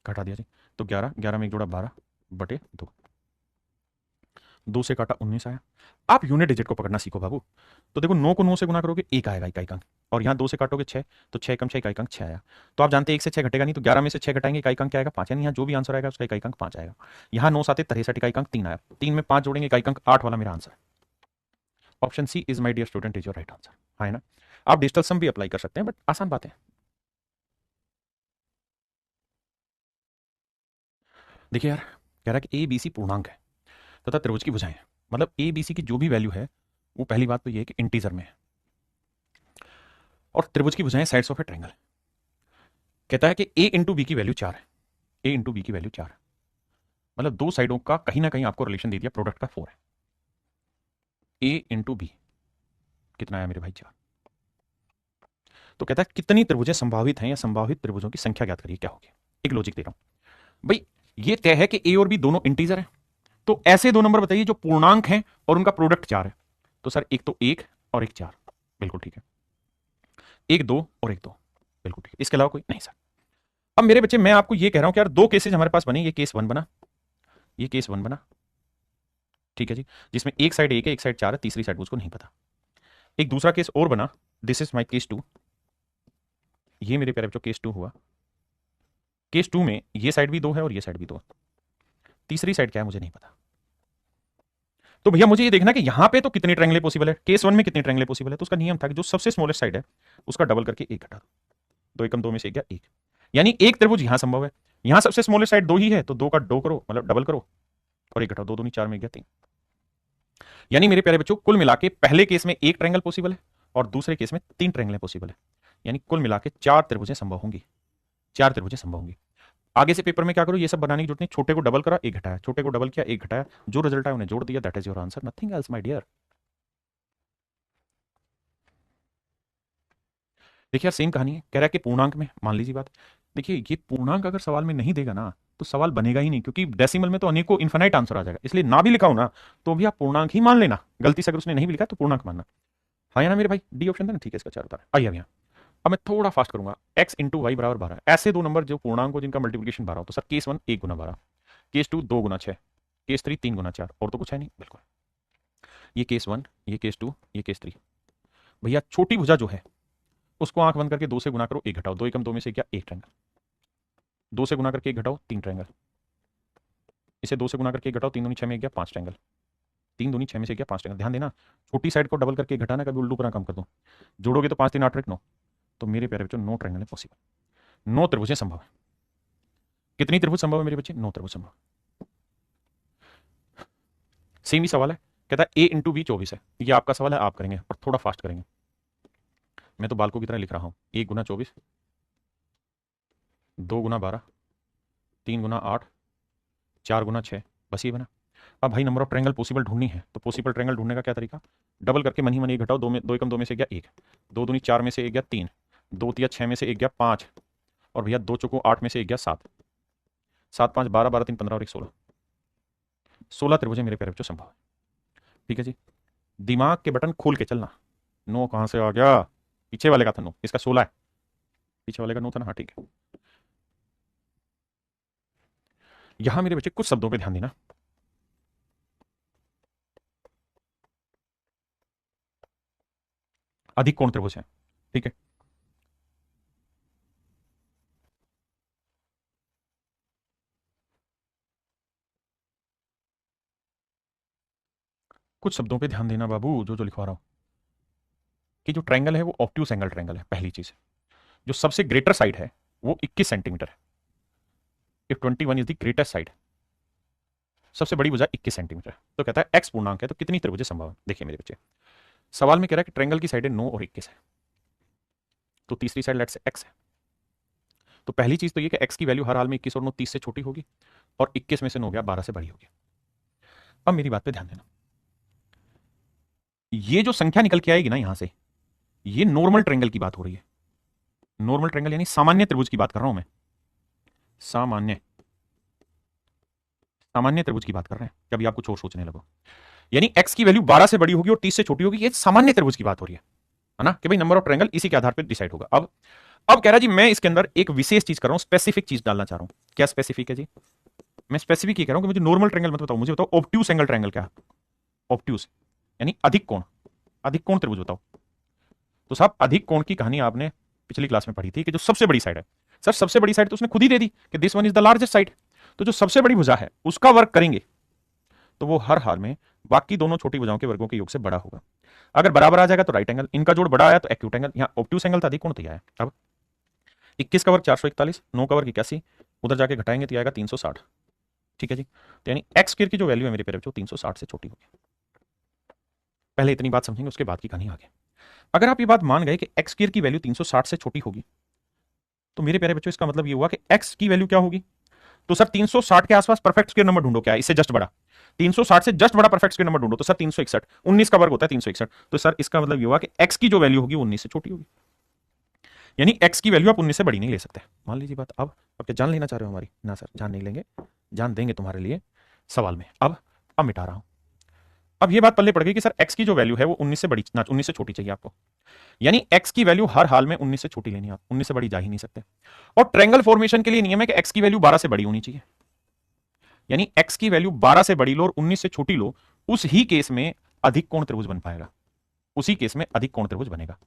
घटा दिया जी, तो 11, 11 में एक जोड़ा 12 बटे 2, 2 से काटा 19 आया। आप यूनिट डिजिट को पकड़ना सीखो बाबू, तो देखो 9 को 9 से गुना करोगे 1 आएगा इकाई अंक, और यहाँ 2 से काटोगे 6, तो 6 कम 6 इकाई अंक 6 आया। तो आप जानते हैं 1 से 6 घटेगा नहीं, तो 11 में से 6 घटाएंगे इकाई अंक क्या आएगा? 5, यानी यहाँ जो भी आंसर आएगा उसका इकाई अंक 5 आएगा। यहाँ 9 7 63 इकाई अंक 3 आया, 3 में 5 जोड़ेंगे इकाई अंक 8 वाला मेरा answer. Option C is my dear student is your right answer, है ना। आप डिजिटल सम भी अप्लाई कर सकते हैं, बट आसान बात है। देखिए यार, कह रहा है कि ए बी सी पूर्णांक है तथा त्रिभुज की भुजाएं हैं, मतलब ए बी सी की जो भी वैल्यू है, वो पहली बात तो ये है कि इंटीजर में है। और त्रिभुज की भुजाएं साइड्स ऑफ ए ट्रायंगल। कहता है कि ए इंटू बी की वैल्यू 4 है, ए इंटू बी की वैल्यू 4 है, मतलब दो साइडों का कहीं ना कहीं आपको रिलेशन दे दिया, प्रोडक्ट का 4 है। ए इंटू बी कितना आया मेरे भाई? 4। तो कहता है कितनी त्रिभुजें संभावित हैं या संभावित त्रिभुजों की संख्या ज्ञात करिए, क्या होगी? एक लॉजिक दे रहा हूं भाई, ये तय है कि ए और बी दोनों इंटीजर हैं, तो ऐसे दो नंबर बताइए जो पूर्णांक हैं और उनका प्रोडक्ट 4 है। तो सर एक तो 1 और एक 4, बिल्कुल ठीक है। 1 2 और 1 2, बिल्कुल ठीक है। इसके अलावा कोई नहीं सर। अब मेरे बच्चे मैं आपको ये कह रहा हूं कि यार दो केसेस हमारे पास बने, ये केस 1 बना, ये केस 1 बना, ठीक है जी, जिसमें एक साइड 1 है एक साइड 4 है, तीसरी साइड मुझको नहीं पता। एक दूसरा केस और बना, दिस इज माई केस 2, ये मेरे प्यारे बच्चों केस 2 हुआ। केस 2 में ये साइड भी 2 है और ये साइड भी 2 है, तीसरी साइड क्या है मुझे नहीं पता। तो भैया मुझे ये देखना कि यहां पे तो कितने ट्रायंगल पॉसिबल है, केस 1 में कितने ट्रायंगल पॉसिबल है। तो उसका नियम था कि जो सबसे स्मॉलेस्ट साइड है उसका डबल करके 1 घटा दो, 2 एकम 2 में से 1 गया 1, यानी एक त्रिभुज यहां संभव है, यहां सबसे स्मॉलेस्ट साइड 2 ही है, तो 2 का 2 करो, मतलब डबल करो और 1 घटाओ, 2 दूनी 4 में गया 3। यानी मेरे प्यारे बच्चों कुल मिला के पहले केस में 1 ट्रायंगल पॉसिबल है और दूसरे केस में 3 ट्रायंगल पॉसिबल है, यानी कुल मिला के 4 त्रिभुजें संभव होंगी, 4 त्रिभुजें संभव होंगी। आगे से पेपर में क्या करो, ये सब बनाने की जरूरत नहीं, छोटे को डबल करा 1 घटाया, छोटे को डबल किया 1 घटाया, जो रिजल्ट आया उन्हें जोड़ दिया, that is your answer, nothing else my dear. देखिए यार सेम कहानी है, कह रहा है कि पूर्णांक में मान लीजिए बात, देखिए ये पूर्णांक अगर सवाल में नहीं देगा ना तो सवाल बनेगा ही नहीं, क्योंकि डेसिमल में तो अनेकों इनफाइनाइट आंसर आ जाएगा, इसलिए ना भी लिखा हो ना तो भी आप पूर्णांक ही मान लेना, गलती से अगर उसने नहीं भी लिखा तो पूर्णांक मानना। हाँ या ना मेरे भाई, डी ऑप्शन था ना, ठीक है, इसका 4 उतार आइए। अब यहाँ अब मैं थोड़ा फास्ट करूंगा, x इंटू वाई बराबर 12, ऐसे दो नंबर जो पूर्णांक हो जिनका मल्टीप्लिकेशन 12 हो, तो सर केस 1 1 गुना 12, केस 2 2 गुना 6, केस 3 3 गुना 4, और तो कुछ है नहीं, बिल्कुल। ये केस 1, ये केस 2, ये केस 3। भैया छोटी भुजा जो है उसको आंख बंद करके 2 से गुना करो 1 घटाओ, 2 एकम 2 में से क्या 1 ट्रायंगल, 2 से गुना करके 1 घटाओ 3 ट्रायंगल, इसे 2 से गुना करके 1 घटाओ 3 दूनी 6 में गया 5 ट्रायंगल, 3 दूनी 6 में से गया 5 ट्रायंगल। ध्यान देना छोटी साइड को डबल करके घटाना, कभी उल्टू पर काम कर दो, जोड़ोगे तो 5 3 8 9, तो मेरे प्यारे बच्चों 9 ट्रायंगल है पॉसिबल, 9 त्रिभुजें संभव है। कितनी त्रिभुज संभव है मेरे बच्चे? 9 त्रिभुज संभव। सेम ही सवाल है, कहता है ए इंटू बी 24 है, ये आपका सवाल है, आप करेंगे और थोड़ा फास्ट करेंगे, मैं तो बालकों की तरह लिख रहा हूं। 1 गुना 24, 2 गुना 12, 3 गुना 8, 4 गुना 6, बस ये बना। अब भाई नंबर ऑफ ट्रायंगल पॉसिबल ढूंढनी है, तो पॉसिबल ट्रायंगल ढूंढने का क्या तरीका, डबल करके मन ही मन 1 घटाओ, 2 में 2 एकम 2 में से गया 1, 2 दूनी 4 में से 1 गया 3, 2 तिया 6 में से 1 गया 5, और भैया 2 चौको 8 में से 1 गया 7, 7 5 12, 12 3 15 और 1 16, 16 त्रिभुजें मेरे प्यारे बच्चों संभव है। ठीक है जी, दिमाग के बटन खोल के चलना। नो कहां से आ गया, पीछे वाले का था नो, इसका 16 है, पीछे वाले का नो था ना, हाँ ठीक है। यहां मेरे बच्चे कुछ शब्दों पे ध्यान देना, अधिक कोण त्रिभुज है, ठीक है। कुछ शब्दों पे ध्यान देना बाबू, जो जो लिखवा रहा हूं, कि जो ट्रायंगल है वो ऑब्ट्यूज एंगल ट्रायंगल है, पहली चीज। जो सबसे ग्रेटर साइड है वो 21 सेंटीमीटर है, if 21 is the greatest side, सबसे बड़ी भुजा 21 सेंटीमीटर है, तो कहता है एक्स पूर्णांक है तो कितनी त्रिभुजें संभव है। देखिए मेरे बच्चे सवाल में कह रहा है कि ट्रायंगल की साइड है 9 और 21 है, तो तीसरी साइड लेट्स से एक्स है, तो पहली चीज तो ये कि एक्स की वैल्यू हर हाल में 21 और 9 30 से छोटी होगी, और 21 में से 9 गया 12 से बड़ी होगी। अब मेरी बात पे ध्यान देना, ये जो संख्या निकल के आएगी ना यहां से, ये नॉर्मल ट्रायंगल की बात हो रही है, नॉर्मल ट्रायंगल यानी सामान्य त्रिभुज की बात कर रहा हूं मैं, सामान्य सामान्य त्रिभुज की बात कर रहे हैं, कभी आप कुछ और सोचने लगो, यानी x की वैल्यू 12 से बड़ी होगी और 30 से छोटी होगी, ये सामान्य त्रिभुज की बात हो रही है ना, कि भाई नंबर ऑफ ट्रायंगल इसी के आधार पर डिसाइड होगा। अब कह रहा जी मैं इसके अंदर एक विशेष चीज कर रहा हूं, स्पेसिफिक चीज डालना चाह रहा हूं। क्या स्पेसिफिक है जी? मैं स्पेसिफिक ये कह रहा हूं कि मुझे नॉर्मल ट्रायंगल मत बताओ, मुझे बताओ ऑब्ट्यूज एंगल ट्रायंगल क्या है। ऑब्ट्यूज यानी अधिक कोण, अधिक कोण त्रिभुज बताओ। तो साहब अधिक कोण की कहानी आपने पिछली क्लास में पढ़ी थी कि जो सबसे बड़ी साइड है, सर सबसे बड़ी साइड तो उसने खुद ही दे दी कि this one is the largest side, तो जो सबसे बड़ी भुजा है उसका वर्ग करेंगे तो वो हर हाल में बाकी दोनों छोटी भुजाओं के वर्गों के योग से बड़ा होगा। अगर बराबर आ जाएगा तो राइट एंगल, इनका जोड़ बड़ा आया तो एक्यूट एंगल, यहाँ ऑब्ट्यूज एंगल था, अधिक कोण तो आया। अब 21 का वर्ग 441, 9 का वर्ग 81, उधर जाके घटाएंगे तो आएगा 360। ठीक है जी, तो यानी एक्स स्क्वायर की जो वैल्यू है मेरे प्यारे बच्चों 360 से छोटी होगी। पहले इतनी बात समझेंगे, उसके बाद की कहानी आगे। अगर आप ये बात मान गए कि एक्स स्क्वायर की वैल्यू 360 से छोटी होगी, तो मेरे प्यारे बच्चों इसका मतलब ये हुआ कि एक्स की वैल्यू क्या होगी? तो सर 360 के आसपास परफेक्ट स्क्वायर नंबर ढूंढो, क्या है इससे जस्ट बड़ा। 360 से जस्ट बड़ा परफेक्ट स्क्वायर नंबर ढूंढो, तो सर 361, 19 का वर्ग होता है 361, तो सर इसका मतलब ये हुआ कि एक्स की जो वैल्यू होगी वो 19 से छोटी होगी, यानी एक्स की वैल्यू आप 19 से बड़ी नहीं ले सकते। मान लीजिए बात। अब क्या जान लेना चाह रहे हो हमारी? ना सर, जान नहीं लेंगे, जान देंगे तुम्हारे लिए सवाल में। अब मिटा रहा हूं। अब ये बात पल्ले पड़ गई कि सर एक्स की जो वैल्यू है वो 19 से बड़ी ना 19 से छोटी चाहिए आपको, यानी एक्स की वैल्यू हर हाल में 19 से छोटी लेनी है, आप 19 से बड़ी जा ही नहीं सकते। और ट्रायंगल फॉर्मेशन के लिए नियम है कि एक्स की वैल्यू 12 से बड़ी होनी चाहिए, यानी एक्स की वैल्यू 12 से बड़ी लो और 19 से छोटी लो, उस ही केस में अधिक कोण त्रिभुज बन पाएगा, उसी केस में अधिक कोण त्रिभुज बनेगा।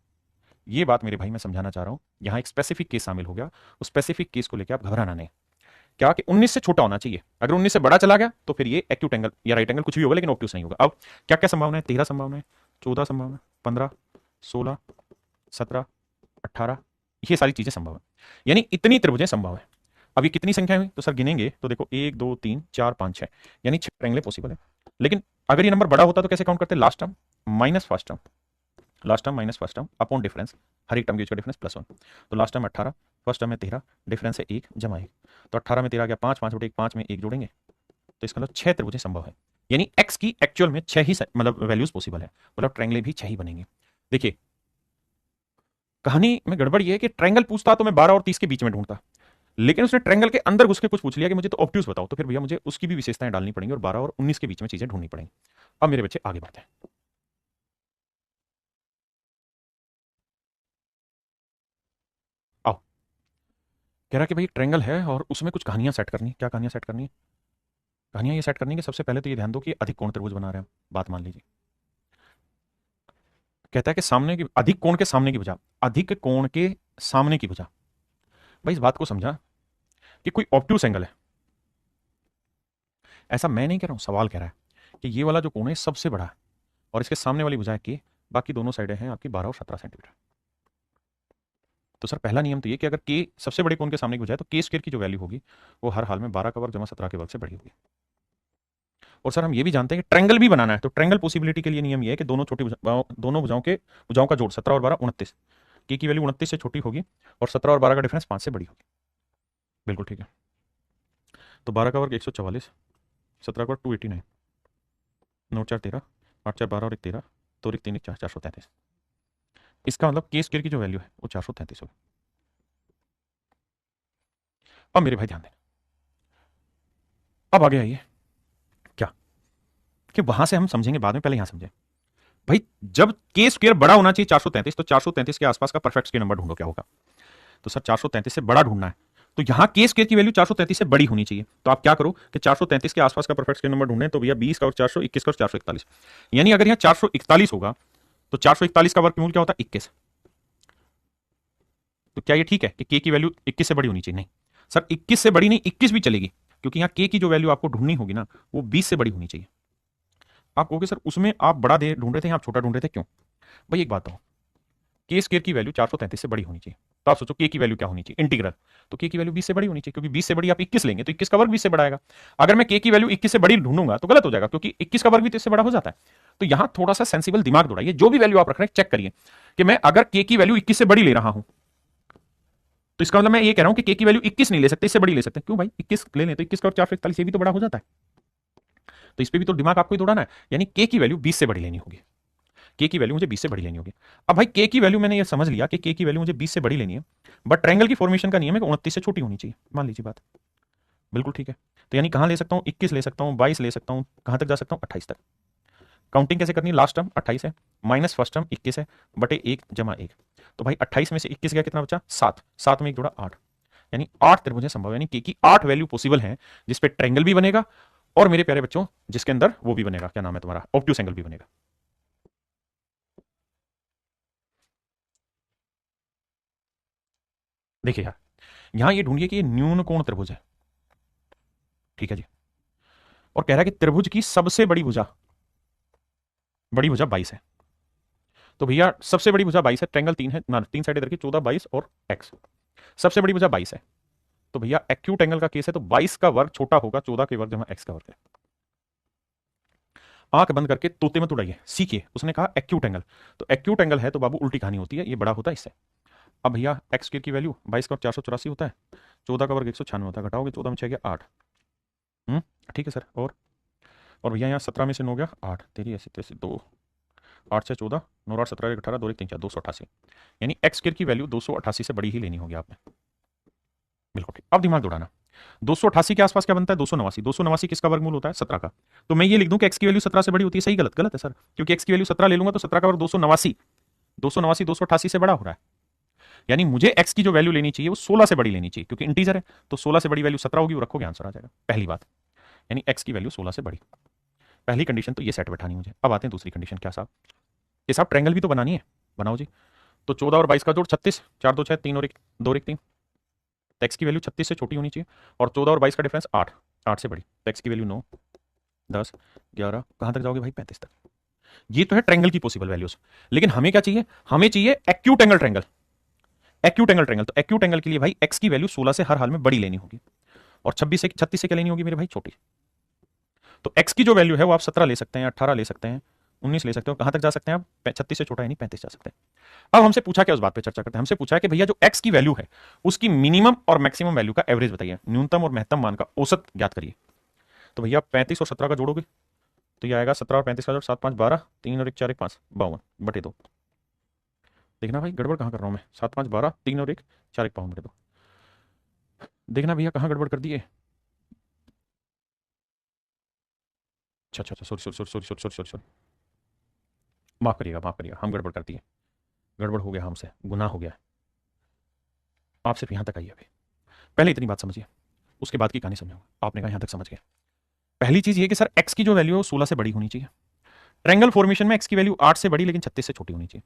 ये बात मेरे भाई मैं समझाना चाह रहा हूं। यहां एक स्पेसिफिक केस शामिल हो गया, उस स्पेसिफिक केस को लेकर आप घबराना नहीं। क्या कि 19 से छोटा होना चाहिए, अगर 19 से बड़ा चला गया तो फिर ये एक्यूट एंगल या राइट एंगल कुछ भी होगा, लेकिन ऑब्ट्यूस नहीं होगा। अब क्या क्या संभावना है? 13 संभावना है, 14 संभावना, 15, 16, 17, 18, ये सारी चीजें संभव है, यानी इतनी त्रिभुजें संभव है। अब ये कितनी संख्या हुई? तो सर गिनेंगे तो देखो 1 2 3 4 5 6, यानी 6 ट्रायंगल पॉसिबल है। लेकिन अगर ये नंबर बड़ा होता तो कैसे काउंट करते? Last term minus first term, last term minus first term upon difference, हर एक टर्म के बीच का डिफरेंस +1। तो लास्ट टर्म 18, फर्स्ट टर्म में 13, डिफरेंस है 1 जमा 1, तो 18 में 13 गया 5, 5 बटे 1 5 में 1 जोड़ेंगे, तो इसका मतलब 6 त्रिभुजें संभव है, यानी एक्स की एक्चुअल में 6 ही मतलब वैल्यूज पॉसिबल है, मतलब ट्रायंगल भी 6 ही बनेंगे। देखिए कहानी में गड़बड़ ये है कि ट्रायंगल पूछता तो मैं 12 और 30 के बीच में ढूंढता, लेकिन उसने ट्रायंगल के अंदर घुस के कुछ पूछ लिया कि मुझे तो ऑब्ट्यूस बताओ, तो फिर भैया मुझे उसकी भी विशेषताएं डालनी पड़ेंगी और 12 और 19 के बीच में चीजें ढूंढनी पड़ेंगी। अब मेरे बच्चे आगे बढ़ते हैं। आओ, कह रहा कि भाई ट्रायंगल है और उसमें कुछ कहानियां सेट करनी। क्या कहानियां सेट करनी है? कहानियां ये सेट करनी है कि सबसे पहले तो ये ध्यान दो कि अधिक कोण त्रिभुज बना रहे हैं, बात मान लीजिए। कहता है कि सामने की अधिक कोण के सामने की भुजा, अधिक कोण के सामने की भुजा। भाई इस बात को समझा कि कोई ऑब्ट्यूस एंगल है, ऐसा मैं नहीं कह रहा हूं, सवाल कह रहा है कि ये वाला जो कोण है सबसे बड़ा है और इसके सामने वाली भुजा है के, बाकी दोनों साइडें हैं आपकी 12 और 17 सेंटीमीटर। तो सर पहला नियम तो ये कि अगर के सबसे बड़े कोण के सामने की भुजा है तो के स्क्वायर की जो वैल्यू होगी वो हर हाल में 12 का वर्ग जमा 17 के वर्ग से बड़ी होगी। और सर हम ये भी जानते हैं कि ट्रायंगल भी बनाना है, तो ट्रायंगल पॉसिबिलिटी के लिए नियम ये है कि दोनों छोटी दोनों भुजाओं का जोड़ 17 और 12 29, के की वैल्यू 29 से छोटी होगी और 17 और 12 का डिफरेंस 5 से बड़ी होगी। बिल्कुल ठीक है। तो 12 का वर्ग 144, 17 का वर्ग 289, 9 4 13, 8 4 12 और 1 13, तो 3 1 4 433। इसका मतलब के स्क्वायर की जो वैल्यू है वो 433 होगी। अब मेरे भाई ध्यान दें, अब आगे आइए क्या कि वहां से हम समझेंगे बाद में, पहले यहां समझें। भाई जब के स्क्वायर बड़ा होना चाहिए 433, तो 433 के आसपास का परफेक्ट स्क्वायर नंबर ढूंढो, क्या होगा? तो सर 433 से बड़ा ढूंढना है, तो यहां के स्क्वायर की वैल्यू 433 से बड़ी होनी चाहिए। तो आप क्या करो कि 433 के आसपास का परफेक्ट स्क्वायर नंबर ढूंढें, तो भैया 20 का और 421 का और 441, यानी अगर यहां 441 होगा तो 441 का वर्गमूल क्या होता है? 21। तो क्या ये ठीक है कि के की वैल्यू 21 से बड़ी होनी चाहिए? नहीं सर, 21 से बड़ी नहीं, 21 भी चलेगी, क्योंकि यहां के की जो वैल्यू आपको ढूंढनी होगी ना वो 20 से बड़ी होनी चाहिए। आप कहोगे सर उसमें आप बड़ा दे ढूंढ रहे थे, आप छोटा ढूंढ रहे थे, क्यों? भाई एक बात हो, के स्क्वायर की वैल्यू 433 से बड़ी होनी चाहिए, तो आप सोचो के की वैल्यू क्या होनी चाहिए? इंटीग्रल, तो के की वैल्यू 20 से बड़ी होनी चाहिए, क्योंकि 20 से बड़ी आप 21 लेंगे तो 21 का वर्ग 20 से बड़ा आएगा। अगर मैं के की वैल्यू 21 से बड़ी ढूंढूंगा तो गलत हो जाएगा, क्योंकि 21 का वर्ग भी तो इससे बड़ा हो जाता है। तो यहां थोड़ा सा सेंसिबल दिमाग दौड़ाइए, जो भी वैल्यू आप रख रहे हैं चेक करिए कि मैं अगर के की वैल्यू 21 से बड़ी ले रहा हूं तो इसका मतलब मैं ये कह रहा हूं कि के की वैल्यू 21 नहीं ले सकते, इससे बड़ी ले सकते हैं। क्यों भाई? 21 ले लें तो 21 का और 441 ये भी तो बड़ा हो जाता है, तो इस पे भी तो दिमाग आपको ही दौड़ाना है, यानी के की वैल्यू 20 से बड़ी लेनी होगी, के की वैल्यू मुझे 20 से बड़ी लेनी होगी। अब भाई के की वैल्यू मैंने ये समझ लिया कि के की वैल्यू मुझे 20 से बड़ी लेनी है, बट ट्रायंगल की फॉर्मेशन का नियम है कि 29 से छोटी होनी चाहिए, मान लीजिए बात। बिल्कुल ठीक है। तो यानी कहां ले सकता हूं? 21 ले सकता हूं, 22 ले सकता हूं, कहां तक जा सकता हूं? 28 तक। काउंटिंग कैसे करनी है? लास्ट टर्म 28 है, माइनस फर्स्ट टर्म 21 है, बटे 1 जमा 1। तो भाई 28 में से 21 गया, कितना बचा? 7, 7 में 1 जोड़ा 8, यानी 8 त्रिभुजें संभव है, यानी के की 8 वैल्यू पॉसिबल है जिस पे ट्रायंगल भी बनेगा और मेरे प्यारे बच्चों जिसके अंदर वो भी बनेगा, क्या नाम है तुम्हारा? ऑब्ट्यूस एंगल भी बनेगा। देखिए यार, यहां ये ढूंढिए कि ये न्यून कोण त्रिभुज है, ठीक है जी, और कह रहा है कि त्रिभुज की सबसे बड़ी भुजा 22 है। तो भैया सबसे बड़ी भुजा 22 है, ट्रायंगल 3 है ना, 3 साइड इधर की 14 22 और एक्स, सबसे बड़ी भुजा 22 है। तो भैया एक्यूट एंगल का केस है, तो 22 का वर्ग छोटा होगा 14 के वर्ग जमा एक्स का वर्ग है। आंख बंद करके तोते मत उड़ाइए, सीखिए। उसने कहा एक्यूट एंगल, तो एक्यूट एंगल है तो बाबू उल्टी कहानी होती है, ये बड़ा होता है इससे। अब भैया एक्स स्क्वायर की वैल्यू 22 का 484 होता है, 14 का वर्ग 196 होता है, घटाओगे 14 में 6 गया 8। ठीक है सर। और भैया यहाँ 17 में से 9 गया 8, तेरी ऐसे तैसे 2, 8 से 14, 9 8 17 18 2 1 3 4 288, यानी एक्स स्क्वायर की वैल्यू 288 से बड़ी ही लेनी होगी आपने। बिल्कुल ठीक। अब दिमाग दौड़ाना, 288 के आसपास क्या बनता है, 289। 289 किसका वर्गमूल होता है, 17 का। तो मैं ये लिख दूं कि एक्स की वैल्यू 17 से बड़ी होती है। सही गलत? गलत है सर, क्योंकि एक्स की वैल्यू 17 ले लूंगा तो 17 का वर्ग 289, 288 से बड़ा हो रहा है। यानी मुझे एक्स की जो वैल्यू लेनी चाहिए वो 16 से बड़ी लेनी चाहिए, क्योंकि इंटीजर है तो 16 से बड़ी वैल्यू 17 होगी, वो रखोगे आंसर आ जाएगा। पहली बात, यानी एक्स की वैल्यू 16 से बड़ी। पहली कंडीशन तो ये सेट बैठानी मुझे। अब आते हैं दूसरी कंडीशन। क्या साहब? ये साहब ट्रायंगल भी तो बनानी है, बनाओ जी। तो 14 और 22 का जोड़ 36, 4 2 6 3 और 1 2 और 1 3, तो एक्स की वैल्यू 36 से छोटी होनी चाहिए, और 14 और 22 का डिफरेंस 8, 8 से बड़ी, तो एक्स की वैल्यू 9 10 11, कहां तक जाओगे भाई, 35 तक। ये तो है ट्रायंगल की पॉसिबल वैल्यूज। लेकिन हमें क्या चाहिए, हमें चाहिए acute angle triangle. Acute angle triangle, तो एक्यूट एंगल के लिए भाई एक्स की वैल्यू 16 से हर हाल में बड़ी लेनी होगी, और 36 से क्या लेनी होगी मेरे भाई, छोटी। तो एक्स की जो वैल्यू है वो आप 17 ले सकते हैं, 18 ले सकते हैं, 19 ले सकते हो। कहां तक जा सकते हैं आप, 36 से छोटा यानी 35 जा सकते हैं। अब हमसे पूछा क्या, उस बात पे चर्चा करते हैं। हमसे पूछा है कि भैया जो एक्स की वैल्यू है उसकी मिनिमम और मैक्सिमम वैल्यू का एवरेज बताइए, न्यूनतम और महत्तम मान का औसत ज्ञात करिए। तो भैया 35 और 17 का जोड़ोगे तो ये आएगा 17 और 35 का जोड़ 7 5 12, 3 और 1 4 1 5 52 बटे 2। देखना भाई गड़बड़ कहां कर रहा हूं मैं, 7 5 12, 3 और 1 4 1 52 बटे 2। देखना भैया कहां गड़बड़ कर दिए। अच्छा अच्छा, sorry sorry sorry sorry sorry sorry, माफ करिएगा माफ करिएगा, हम गड़बड़ करती है, गड़बड़ हो गया हमसे, गुनाह हो गया। आप सिर्फ यहां तक आइए अभी, पहले इतनी बात समझिए, उसके बाद की कहानी समझाऊंगा। आपने कहा यहां तक समझ गए। पहली चीज ये कि सर एक्स की जो वैल्यू है वो 16 से बड़ी होनी चाहिए। ट्रायंगल फॉर्मेशन में एक्स की वैल्यू 8 से बड़ी लेकिन 36 से छोटी होनी चाहिए।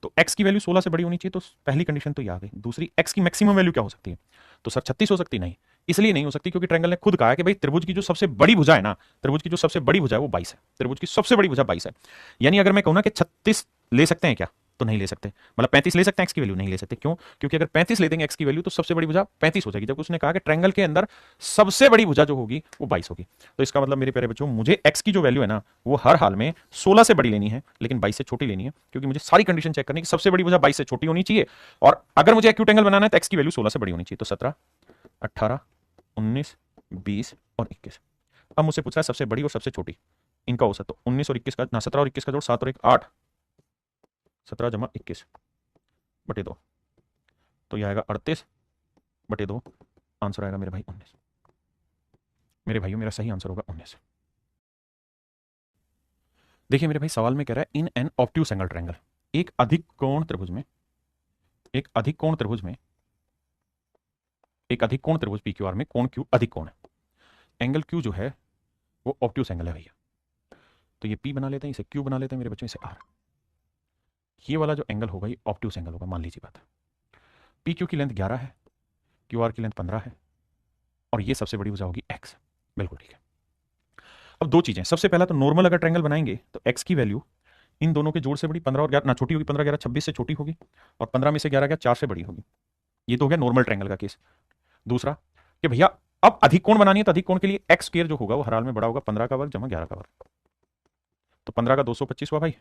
तो एक्स की वैल्यू 16 से बड़ी होनी चाहिए, तो पहली कंडीशन तो ये आ गई। दूसरी, एक्स की मैक्सिमम वैल्यू क्या हो सकती है, तो सर 36 हो सकती, नहीं, इसलिए नहीं हो सकती क्योंकि ट्रायंगल ने खुद कहा है कि भाई त्रिभुज की जो सबसे बड़ी भुजा है ना, त्रिभुज की जो सबसे बड़ी भुजा है वो 22 है, त्रिभुज की सबसे बड़ी भुजा 22 है। यानी अगर मैं कहूं ना कि 36 ले सकते हैं क्या, तो नहीं ले सकते। मतलब 35 ले सकते हैं, एक्स की वैल्यू नहीं ले सकते। क्यों? क्योंकि अगर 35 ले देंगे एक्स की वैल्यू तो सबसे बड़ी भुजा 35 हो जाएगी, जबकि उसने कहा कि ट्रायंगल के अंदर सबसे बड़ी भुजा जो होगी वो 22 होगी। तो इसका मतलब मेरे प्यारे बच्चों, मुझे एक्स की जो वैल्यू है ना वो हर हाल में 16 से बड़ी लेनी है, लेकिन 22 से छोटी लेनी है, क्योंकि मुझे सारी कंडीशन चेक करनी है कि सबसे बड़ी भुजा 22 से छोटी होनी चाहिए, और अगर मुझे एक्यूट एंगल बनाना है तो एक्स की वैल्यू 16 से बड़ी होनी चाहिए। तो 17 18 19 20 और 21। अब मुझसे पूछा है सबसे बड़ी और सबसे छोटी, इनका औसत। तो 19 और 21 का ना, 17 और 21 का जोड़ 7 और 1 8, 17 जमा 21 बटे 2, तो यह आएगा 38 बटे 2, आंसर आएगा मेरे भाई 19। मेरे भाइयों मेरा सही आंसर होगा 19। देखिए मेरे भाई सवाल में कह रहा है in an obtuse angle triangle, एक अधिक कोण त्रिभुज में, एक अधिक कोण त्रिभुज में, एक अधिक कोण त्रिभुज पी क्यू आर में कोण क्यू अधिक कोण है, एंगल क्यू जो है वो ऑब्ट्यूस एंगल है भैया। तो ये पी बना लेते हैं, इसे क्यू बना लेते हैं मेरे बच्चों, इसे आर। ये वाला जो एंगल होगा ये ऑब्ट्यूस एंगल होगा, मान लीजिए बात। पी क्यू की लेंथ 11 है, क्यू आर की लेंथ 15 है, और ये सबसे बड़ी भुजा होगी एक्स। बिल्कुल ठीक है। अब दो चीजें, सबसे पहला तो नॉर्मल अगर ट्रायंगल बनाएंगे तो एक्स की वैल्यू इन दोनों के जोड़ से बड़ी 15 और 11 ना छोटी होगी, 15 11 26 से छोटी होगी, और 15 में से 11 गया 4 से बड़ी होगी। ये तो हो गया नॉर्मल ट्रायंगल का केस। दूसरा कि भैया अब अधिक कोण बनानी है तो अधिक कोण के लिए एक्स स्क्वायर जो होगा वो हर हाल में बड़ा होगा 15 का वर्ग जमा 11 का वर्ग। तो 15 का 225 हुआ भाई,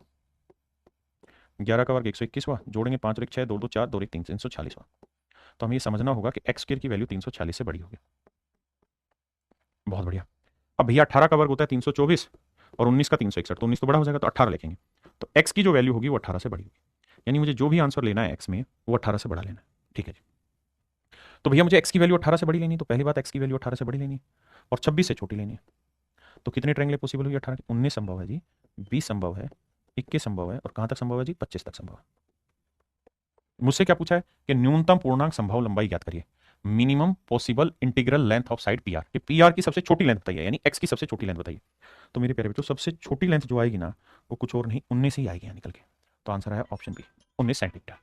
11 का वर्ग 121 हुआ, जोड़ेंगे 5 और 1 6 2 2 4 2 1 3 340 हुआ। तो हमें ये समझना होगा कि एक्स स्क्वायर की वैल्यू 340 से बड़ी होगी। बहुत बढ़िया। अब भैया 18 का वर्ग होता है 324, और 19 का 361, तो 19 तो बड़ा हो जाएगा तो 18 लिखेंगे। तो एक्स की जो वैल्यू होगी वो 18 से बड़ी होगी, यानी मुझे जो भी आंसर लेना है एक्स में वो 18 से बड़ा लेना है। ठीक है जी। तो भैया मुझे एक्स की वैल्यू 18 से बड़ी लेनी है, तो पहली बात एक्स की वैल्यू 18 से बड़ी लेनी है और 26 से छोटी लेनी है। तो कितने ट्रायंगल पॉसिबल हुई, 18 19 संभव है जी, 20 संभव है, 21 संभव है, और कहां तक संभव है जी, 25 तक संभव है। मुझसे क्या पूछा है कि न्यूनतम पूर्णांक संभव लंबाई ज्ञात करिए, minimum possible integral length of side P R. P R की सबसे छोटी लेंथ बताइए, यानी एक्स की सबसे छोटी लेंथ बताइए। तो मेरे प्यारे बच्चों सबसे छोटी लेंथ जो आएगी ना वो कुछ और नहीं 19 ही आएगी यहाँ निकल के। तो आंसर है ऑप्शन बी, 19 सेंटीमीटर।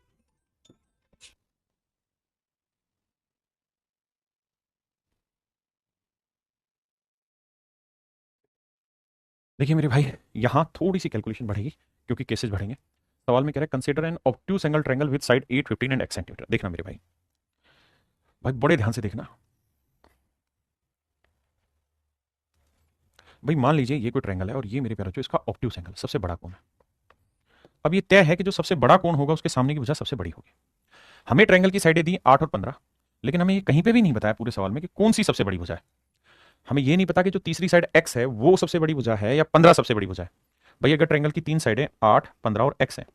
देखिए मेरे भाई यहां थोड़ी सी कैलकुलेशन बढ़ेगी क्योंकि केसेस बढ़ेंगे। सवाल में कह रहा है consider N obtuse angle triangle with side 8 15 and x centimetre. देखना मेरे भाई, भाई बड़े ध्यान से देखना। भाई मान लीजिए ये कोई ट्रायंगल है और ये मेरे प्यारे बच्चों इसका ऑब्ट्यूज एंगल सबसे बड़ा कोण है। अब ये तय है कि जो सबसे बड़ा कोण होगा उसके सामने की भुजा सबसे बड़ी होगी। हमें ट्रायंगल की साइडें दी 8 और 15, लेकिन हमें ये कहीं पे भी नहीं बताया पूरे सवाल में कि कौन सी सबसे बड़ी भुजा है। हमें ये नहीं पता कि जो तीसरी साइड x है वो सबसे बड़ी भुजा है या 15 सबसे बड़ी भुजा है। भाई अगर ट्रायंगल की तीन साइडें 8, 15 और x है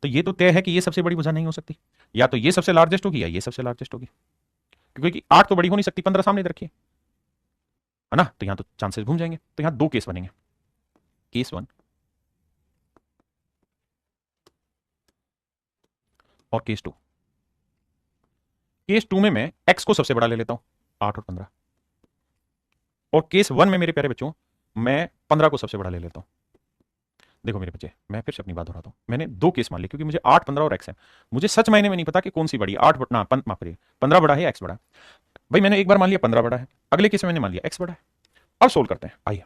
तो ये तो तय है कि ये सबसे बड़ी भुजा नहीं हो सकती, या तो ये सबसे लार्जेस्ट होगी या ये सबसे लार्जेस्ट होगी, क्योंकि 8 तो बड़ी हो नहीं सकती, 15 सामने रखिए, है ना। तो यहां तो चांसेस घूम जाएंगे। तो यहां दो केस बनेंगे, केस 1 और केस 2। केस 2 में मैं x को सबसे बड़ा ले लेता हूं 8 और 15, और केस 1 में मेरे प्यारे बच्चों मैं 15 को सबसे बड़ा ले लेता हूं। देखो मेरे बच्चे, मैं फिर से अपनी बात दोहराता हूं, मैंने दो केस मान लिए क्योंकि मुझे 8, 15 और x है। मुझे सच मायने में नहीं पता कि कौन सी बड़ी है, 8 ना माफ करिए 15 बड़ा है या x बड़ा है। भाई मैंने एक बार मान लिया 15 बड़ा है, अगले केस में मैंने मान लिया x बड़ा है। अब सोल्व करते हैं, आइए।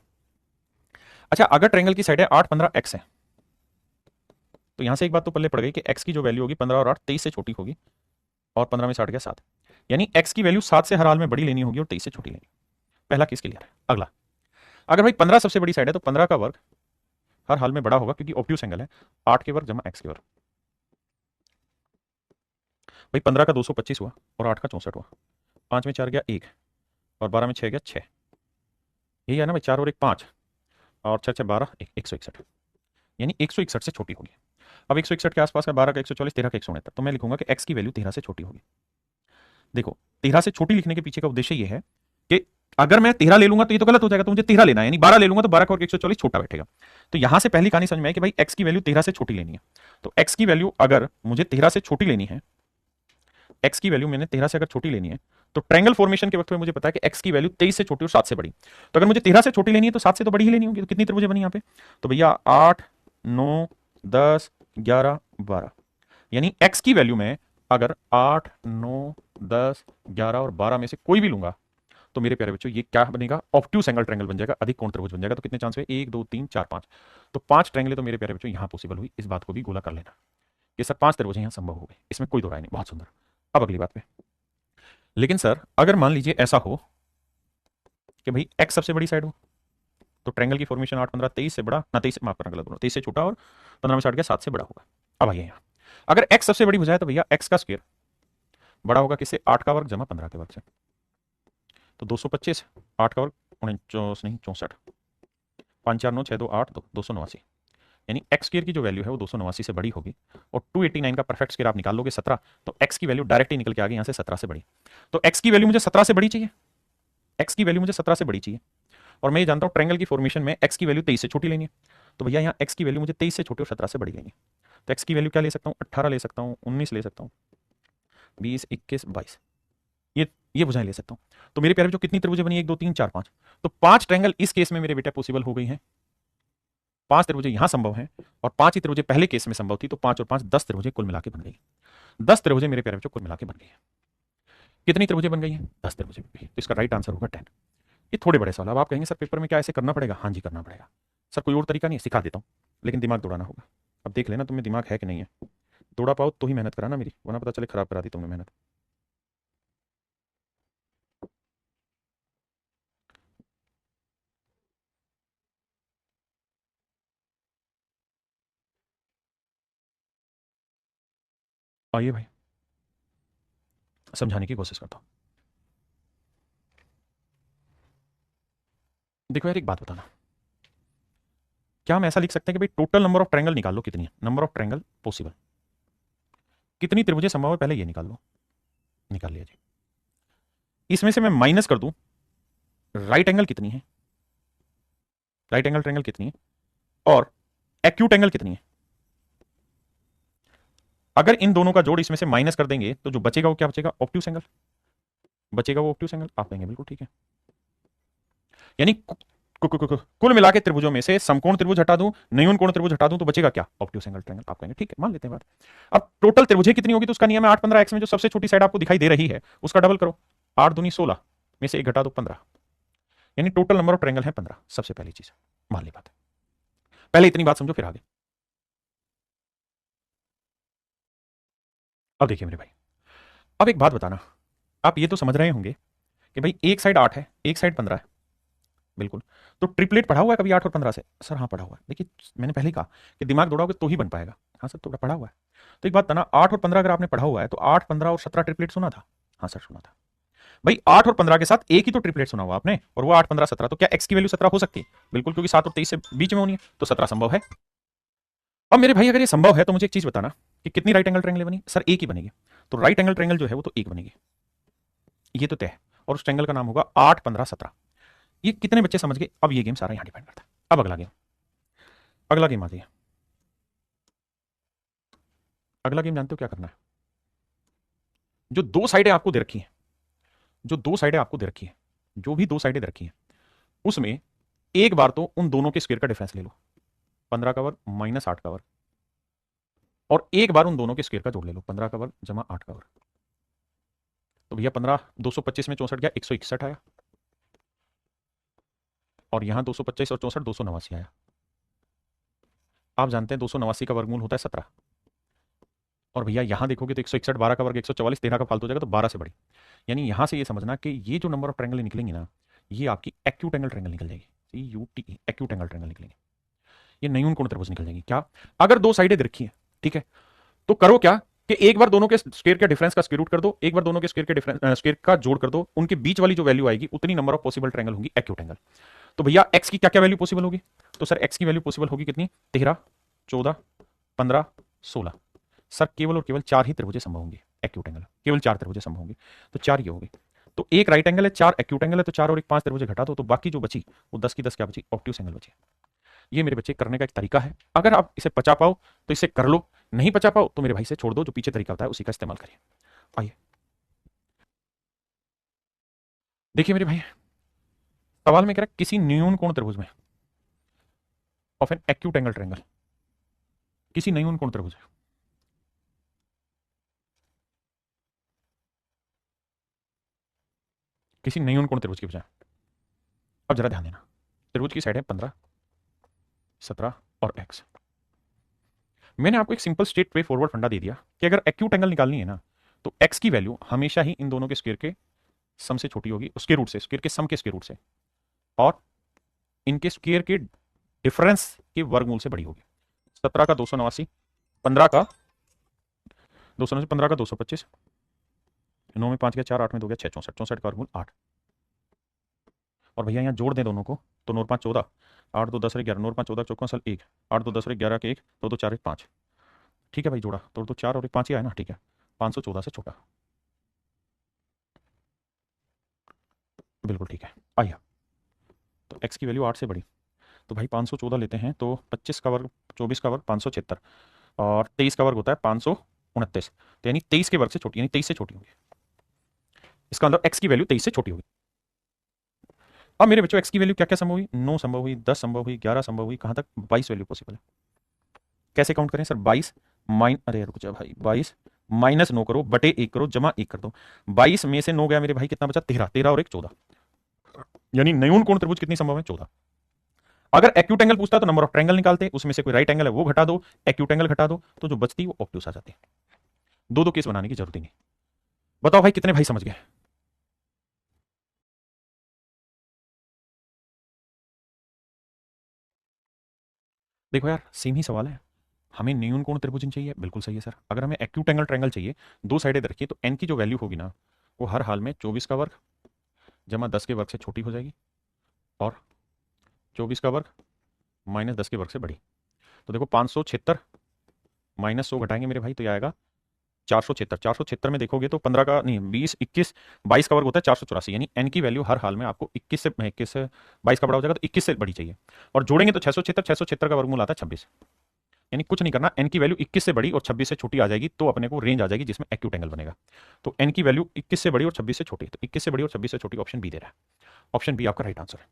अच्छा, अगर ट्रायंगल की साइड है 8, 15 x है, तो यहां से एक बात तो पल्ले पड़ गई कि x की जो वैल्यू होगी 15 और 8 23 से छोटी होगी, और 15 में 60 गया 7, यानी x की वैल्यू 7 से हर हाल में बड़ी लेनी होगी और 23 से छोटी लेनी। पहला केस क्लियर है। अगला, अगर भाई 15 सबसे बड़ी साइड है तो 15 का वर्ग हर हाल में बड़ा होगा क्योंकि ऑब्ट्यूज एंगल है, 8 के वर्ग जमा x के वर्ग। भाई 15 का 225 हुआ और 8 का 64 हुआ, 5 में 4 गया 1 और 12 में 6 गया 6, यही है ना भाई, 4 और 1 5 और 6 6 12 161, यानी 161 से छोटी होगी। अब 161 के आसपास का 12 का 144, 13 का 169, तो मैं लिखूंगा कि x की वैल्यू 13 से छोटी होगी। देखो 13 से छोटी लिखने के पीछे का उद्देश्य ये है कि अगर मैं 13 ले लूंगा तो ये तो गलत हो जाएगा, तो मुझे 13 लेना है, यानी 12 ले लूंगा तो 12 का और 144 छोटा बैठेगा। तो यहां से पहली कहानी समझ में आई कि भाई x की वैल्यू 13 से छोटी लेनी है। तो x की वैल्यू अगर मुझे 13 से छोटी लेनी है, x की वैल्यू मैंने 13 से अगर छोटी लेनी है, तो ट्रायंगल फॉर्मेशन के वक्त में मुझे पता है कि x की वैल्यू 23 से छोटी और 7 से बड़ी। तो अगर मुझे 13 से छोटी लेनी है तो 7 से तो बड़ी ही लेनी होगी। तो कितनी त्रिभुजें बनी यहाँ पे, तो भैया 8, 9, 10, 11, 12, यानी x की वैल्यू में अगर 8, 9, 10, 11 और 12 में से कोई भी लूंगा तो मेरे प्यारे बच्चों ये क्या बनेगा, ऑब्ट्यूज एंगल ट्रायंगल बन जाएगा, अधिक कोण त्रिभुज बन जाएगा। तो कितने चांस हुए, 1, 2, 3, 4, 5, तो 5 ट्रायंगल तो मेरे प्यारे बच्चों यहां पॉसिबल हुई। इस बात को भी गोला कर लेना, ये सर 5 त्रिभुज यहां संभव हो गए, इसमें कोई दो राय नहीं। बहुत सुंदर। अब अगली बात पे, लेकिन सर अगर मान लीजिए ऐसा हो कि भाई x सबसे बड़ी साइड हो, तो ट्रायंगल की फॉर्मेशन 8, 15, 23 से बड़ा ना 23, माफ करना गलत बोला, 23 से छोटा और 15 में 60 गया 7 से बड़ा होगा। अब आइए यहाँ, अगर x सबसे बड़ी भुजा है तो भैया x का स्क्वायर बड़ा होगा किससे, 8 का वर्ग जमा 15 के वर्ग से। तो 225, 8 का वर्ग 49 नहीं 64, 5 4 9 6 2 8 2 289, यानी x स्क्वायर की जो वैल्यू है वो 289 से बड़ी होगी। और 289 का परफेक्ट स्क्वायर आप निकाल लोगे 17, तो x की वैल्यू डायरेक्ट ही निकल के आ गई यहाँ से 17 से बड़ी। तो x की वैल्यू मुझे 17 से बड़ी चाहिए, x की वैल्यू मुझे 17 से बड़ी चाहिए, और मैं ये जानता हूँ ट्रायंगल की फॉर्मेशन में x की वैल्यू 23 से छोटी लेनी है। तो भैया यहाँ x की वैल्यू मुझे 23 से छोटी और 17 से बड़ी लेनी है। तो x की वैल्यू क्या ले सकता हूँ, 18 ले सकता हूँ, 19 ले सकता हूँ, 20, 21, 22, ये भुजाएं ले सकता हूँ। तो मेरे प्यारे बच्चों कितनी त्रिभुजें बनी, 1, 2, 3, 4, 5, तो 5 ट्रायंगल इस केस में मेरे बेटा पॉसिबल हो गई हैं। 5 त्रिभुजें यहां संभव हैं और 5 ही त्रिभुजें पहले केस में संभव थी, तो 5 और 5 10 त्रिभुजें कुल मिला के बन गई। 10 त्रिभुजें मेरे प्यारे बच्चों कुल मिला के बन गई है। कितनी त्रिभुजें बन गई हैं, 10 त्रिभुजें बन गई। तो इसका राइट आंसर होगा 10। ये थोड़े बड़े सवाल। अब आप कहेंगे सर पेपर में क्या ऐसे करना पड़ेगा, हाँ जी करना पड़ेगा सर, कोई और तरीका नहीं है, सिखा देता हूँ, लेकिन दिमाग दौड़ाना होगा। अब देख लेना तुम्हें दिमाग है कि नहीं है, दौड़ा पाओ तो ही मेहनत कराना मेरी, वरना पता चले खराब करा दी तुमने मेहनत। आइए भाई समझाने की कोशिश करता हूं। देखो यार एक बात बताना, क्या हम ऐसा लिख सकते हैं कि भाई टोटल नंबर ऑफ ट्रायंगल निकाल लो, कितनी है नंबर ऑफ ट्रायंगल पॉसिबल, कितनी त्रिभुजें संभव है पहले ये निकाल लो। निकाल लिया जी। इसमें से मैं माइनस कर दूं राइट एंगल कितनी है, राइट एंगल ट्रायंगल कितनी है, और एक्यूट एंगल कितनी है। अगर इन दोनों का जोड़ इसमें से माइनस कर देंगे तो जो बचेगा वो क्या बचेगा, ऑब्ट्यूज एंगल बचेगा, वो ऑब्ट्यूज एंगल आप कहेंगे बिल्कुल ठीक है। यानी कुल मिला के त्रिभुजों में से समकोण त्रिभुज हटा दूं, न्यून कोण त्रिभुज हटा दूं तो बचेगा क्या, ऑब्ट्यूज एंगल ट्रायंगल। आप कहेंगे ठीक है मान लेते हैं बात। अब टोटल त्रिभुजें कितनी होगी, तो उसका नियम है 8, 15 एक्स में जो सबसे छोटी साइड आपको दिखाई दे रही है उसका डबल करो, 8 दूनी 16 में से 1 घटा दो 15, यानी टोटल नंबर ऑफ ट्रायंगल है 15। सबसे पहली चीज मान ली बात है, पहले इतनी बात समझो फिर आगे। अब देखिए मेरे भाई, अब एक बात बताना, आप ये तो समझ रहे होंगे कि भाई एक साइड 8 है एक साइड 15 है, बिल्कुल। तो ट्रिपलेट पढ़ा हुआ है कभी 8 और 15 से? सर हाँ पढ़ा हुआ है। देखिए मैंने पहले ही कहा कि दिमाग दौड़ाओगे तो ही बन पाएगा। हाँ सर तो पढ़ा हुआ है। तो एक बात था ना, 8 और 15 अगर आपने पढ़ा हुआ है तो 8, 15 और 17 ट्रिपलेट सुना था? हाँ सर सुना था। भाई 8 और 15 के साथ एक ही तो ट्रिपलेट सुना हुआ आपने, और वो 8, 15, 17। तो क्या एक्स की वैल्यू 17 हो सकती है? बिल्कुल, क्योंकि 7 और 23 से बीच में होनी है, तो 17 संभव है। अब मेरे भाई अगर ये संभव है तो मुझे एक चीज बताना कि कितनी राइट एंगल ट्रायंगल बनी? सर एक ही बनेगी। तो राइट एंगल ट्रायंगल जो है वो तो एक बनेगी, ये तो तय है। और उस ट्रायंगल का नाम होगा 8, 15, 17। ये कितने बच्चे समझ गए? अब ये गेम सारा यहां डिपेंड करता है। अब अगला गेम, अगला गेम आ जाइए। अगला गेम जानते हो क्या करना है? जो दो साइडें आपको दे रखी हैं, जो दो साइडें आपको दे रखी है, जो भी दो साइडें दे रखी हैं, उसमें एक बार तो उन दोनों के स्क्वायर का डिफरेंस ले लो, 15 का वर्ग माइनस 8 का वर्ग, और एक बार उन दोनों के स्क्वायर का जोड़ ले लो, 15 का वर्ग जमा 8 का वर्ग। तो भैया 15 225 में 64 गया, 161 आया, और यहां 225 और 64 289 आया। आप जानते हैं 289 का वर्गमूल होता है 17, और भैया यहां देखोगे तो 161, 12 का वर्ग 144, 13 का फालतू हो जाएगा तो 12 से बड़ी। यानी यहां से ये समझना कि ये जो नंबर ऑफ ट्रायंगल निकलेंगे ना, ये आपकी एक्यूट एंगल ट्रायंगल निकल जाएगी। CUTE एक्यूट एंगल ट्रायंगल निकलेंगे, ये न्यून कोण त्रिभुज निकल जाएगी। क्या? अगर दो साइडें दे रखी है, ठीक है, तो करो क्या कि एक बार दोनों के स्क्वायर के डिफरेंस का स्क्वायर रूट कर दो, एक बार दोनों के स्क्वायर के डिफरेंस स्क्वायर का जोड़ कर दो, उनके बीच वाली जो वैल्यू आएगी उतनी नंबर ऑफ पॉसिबल ट्रायंगल होंगी एक्यूट एंगल। तो भैया एक्स की क्या क्या वैल्यू पॉसिबल होगी? तो सर एक्स की वैल्यू पॉसिबल होगी कितनी? 13, 14, 15, 16। सर केवल और केवल 4 ही त्रिभुजें संभव होंगी एक्यूट एंगल, केवल 4 त्रिभुजें संभव होंगी। तो 4 ये होगी। तो एक राइट एंगल है, 4 एक्यूट एंगल है, तो 4 और 1 5 त्रिभुजें घटा दो, तो बाकी जो बची वो 10 की 10 क्या बची? ऑब्ट्यूस एंगल बची। ये मेरे बच्चे करने का एक तरीका है। अगर आप इसे पचा पाओ तो इसे कर लो, नहीं पचा पाओ तो मेरे भाई से छोड़ दो, जो पीछे तरीका होता है उसी का इस्तेमाल करिए। आइए देखिए मेरे भाई, सवाल में कह रहा है किसी न्यून कोण त्रिभुज में of an acute angle triangle, किसी न्यून कोण त्रिभुज है, किसी न्यून कोण त्रिभुज की बजाय। अब जरा ध्यान देना, त्रिभुज की साइड है 15, 17 और एक्स। मैंने आपको एक सिंपल स्ट्रेट वे फॉरवर्ड फंडा दे दिया कि अगर एक्यूट एंगल निकालनी है ना, तो एक्स की वैल्यू हमेशा ही इन दोनों के स्क्वायर के सम से छोटी होगी, उसके रूट से, स्क्वायर के सम के स्क्वायर रूट से, और इनके स्क्वायर के डिफरेंस के वर्गमूल से बड़ी होगी। 17 का 289, 15 का 289, 15 का 225, 9 में 5 गया 4, 8 में 2 गया 6, 64, 64 का वर्गमूल 8। और भैया यहाँ जोड़ दें दोनों को, तो 9 5 14, 8 2 10 11, 9 5 14 चौका सल 1, 8 2 10 11 के 1, 2 2 4 1 5। ठीक है भाई, जोड़ा तो 4 और 1 5 ही आया ना, ठीक है। 514 से छोटा, बिल्कुल ठीक है। आइए, तो x की वैल्यू 8 से बड़ी, तो भाई 514 लेते हैं, तो 25 का वर्ग 24 का वर्ग 576, और 23 का वर्ग होता है 529, तो यानी 23 के वर्ग से छोटी, यानी 23 से छोटी होगी। इसका मतलब x की वैल्यू 23 से छोटी होगी। अब मेरे बच्चों x की वैल्यू क्या क्या संभव हुई? 9 संभव हुई, 10 संभव हुई, 11 संभव हुई, कहां तक? 22 वैल्यू पॉसिबल है। कैसे काउंट करें सर? 22 माइन, अरे रुक जा भाई, 22 माइनस 9 करो, बटे 1 करो, जमा 1 कर दो। 22 में से 9 गया मेरे भाई, कितना बचा? 13, 13 और 1 14, यानी न्यून कोण त्रिभुज कितनी संभव है? 14। अगर एक्यूट एंगल पूछता तो नंबर ऑफ ट्रायंगल निकालते, उसमें से कोई राइट एंगल है वो घटा दो, एक्यूट एंगल घटा दो, तो जो बचती वो ऑब्ट्यूस आ जाती। दो दो केस बनाने की जरूरत ही नहीं। बताओ भाई कितने भाई समझ गए? देखो यार सेम ही सवाल है। हमें न्यून कोण त्रिभुज चाहिए, बिल्कुल सही है सर। अगर हमें एक्यूट एंगल ट्रायंगल चाहिए, दो साइडें रखिए, तो एन की जो वैल्यू होगी ना, वो हर हाल में 24 का वर्ग जमा 10 के वर्ग से छोटी हो जाएगी, और 24 का वर्ग माइनस 10 के वर्ग से बड़ी। तो देखो 576 माइनस 100 घटाएंगे मेरे भाई, तो ये आएगा 476। 476 में देखोगे तो 15 का नहीं, 20, 21, 22 का वर्ग होता है 484, यानी एन की वैल्यू हर हाल में आपको 21 से 22 का बड़ा हो जाएगा, तो 21 से बड़ी चाहिए। और जोड़ेंगे तो 676, 676 का वर्गमूल आता है 26। यानी कुछ नहीं करना, एन की वैल्यू 21 से बड़ी और 26 से छोटी आ जाएगी, तो अपने को रेंज आ जाएगी जिसमें एक्यूट एंगल बनेगा। तो एन की वैल्यू 21 से बड़ी और 26 से छोटी, तो 21 से बड़ी और 26 से छोटी, ऑप्शन बी दे रहा है। ऑप्शन बी आपका राइट आंसर है।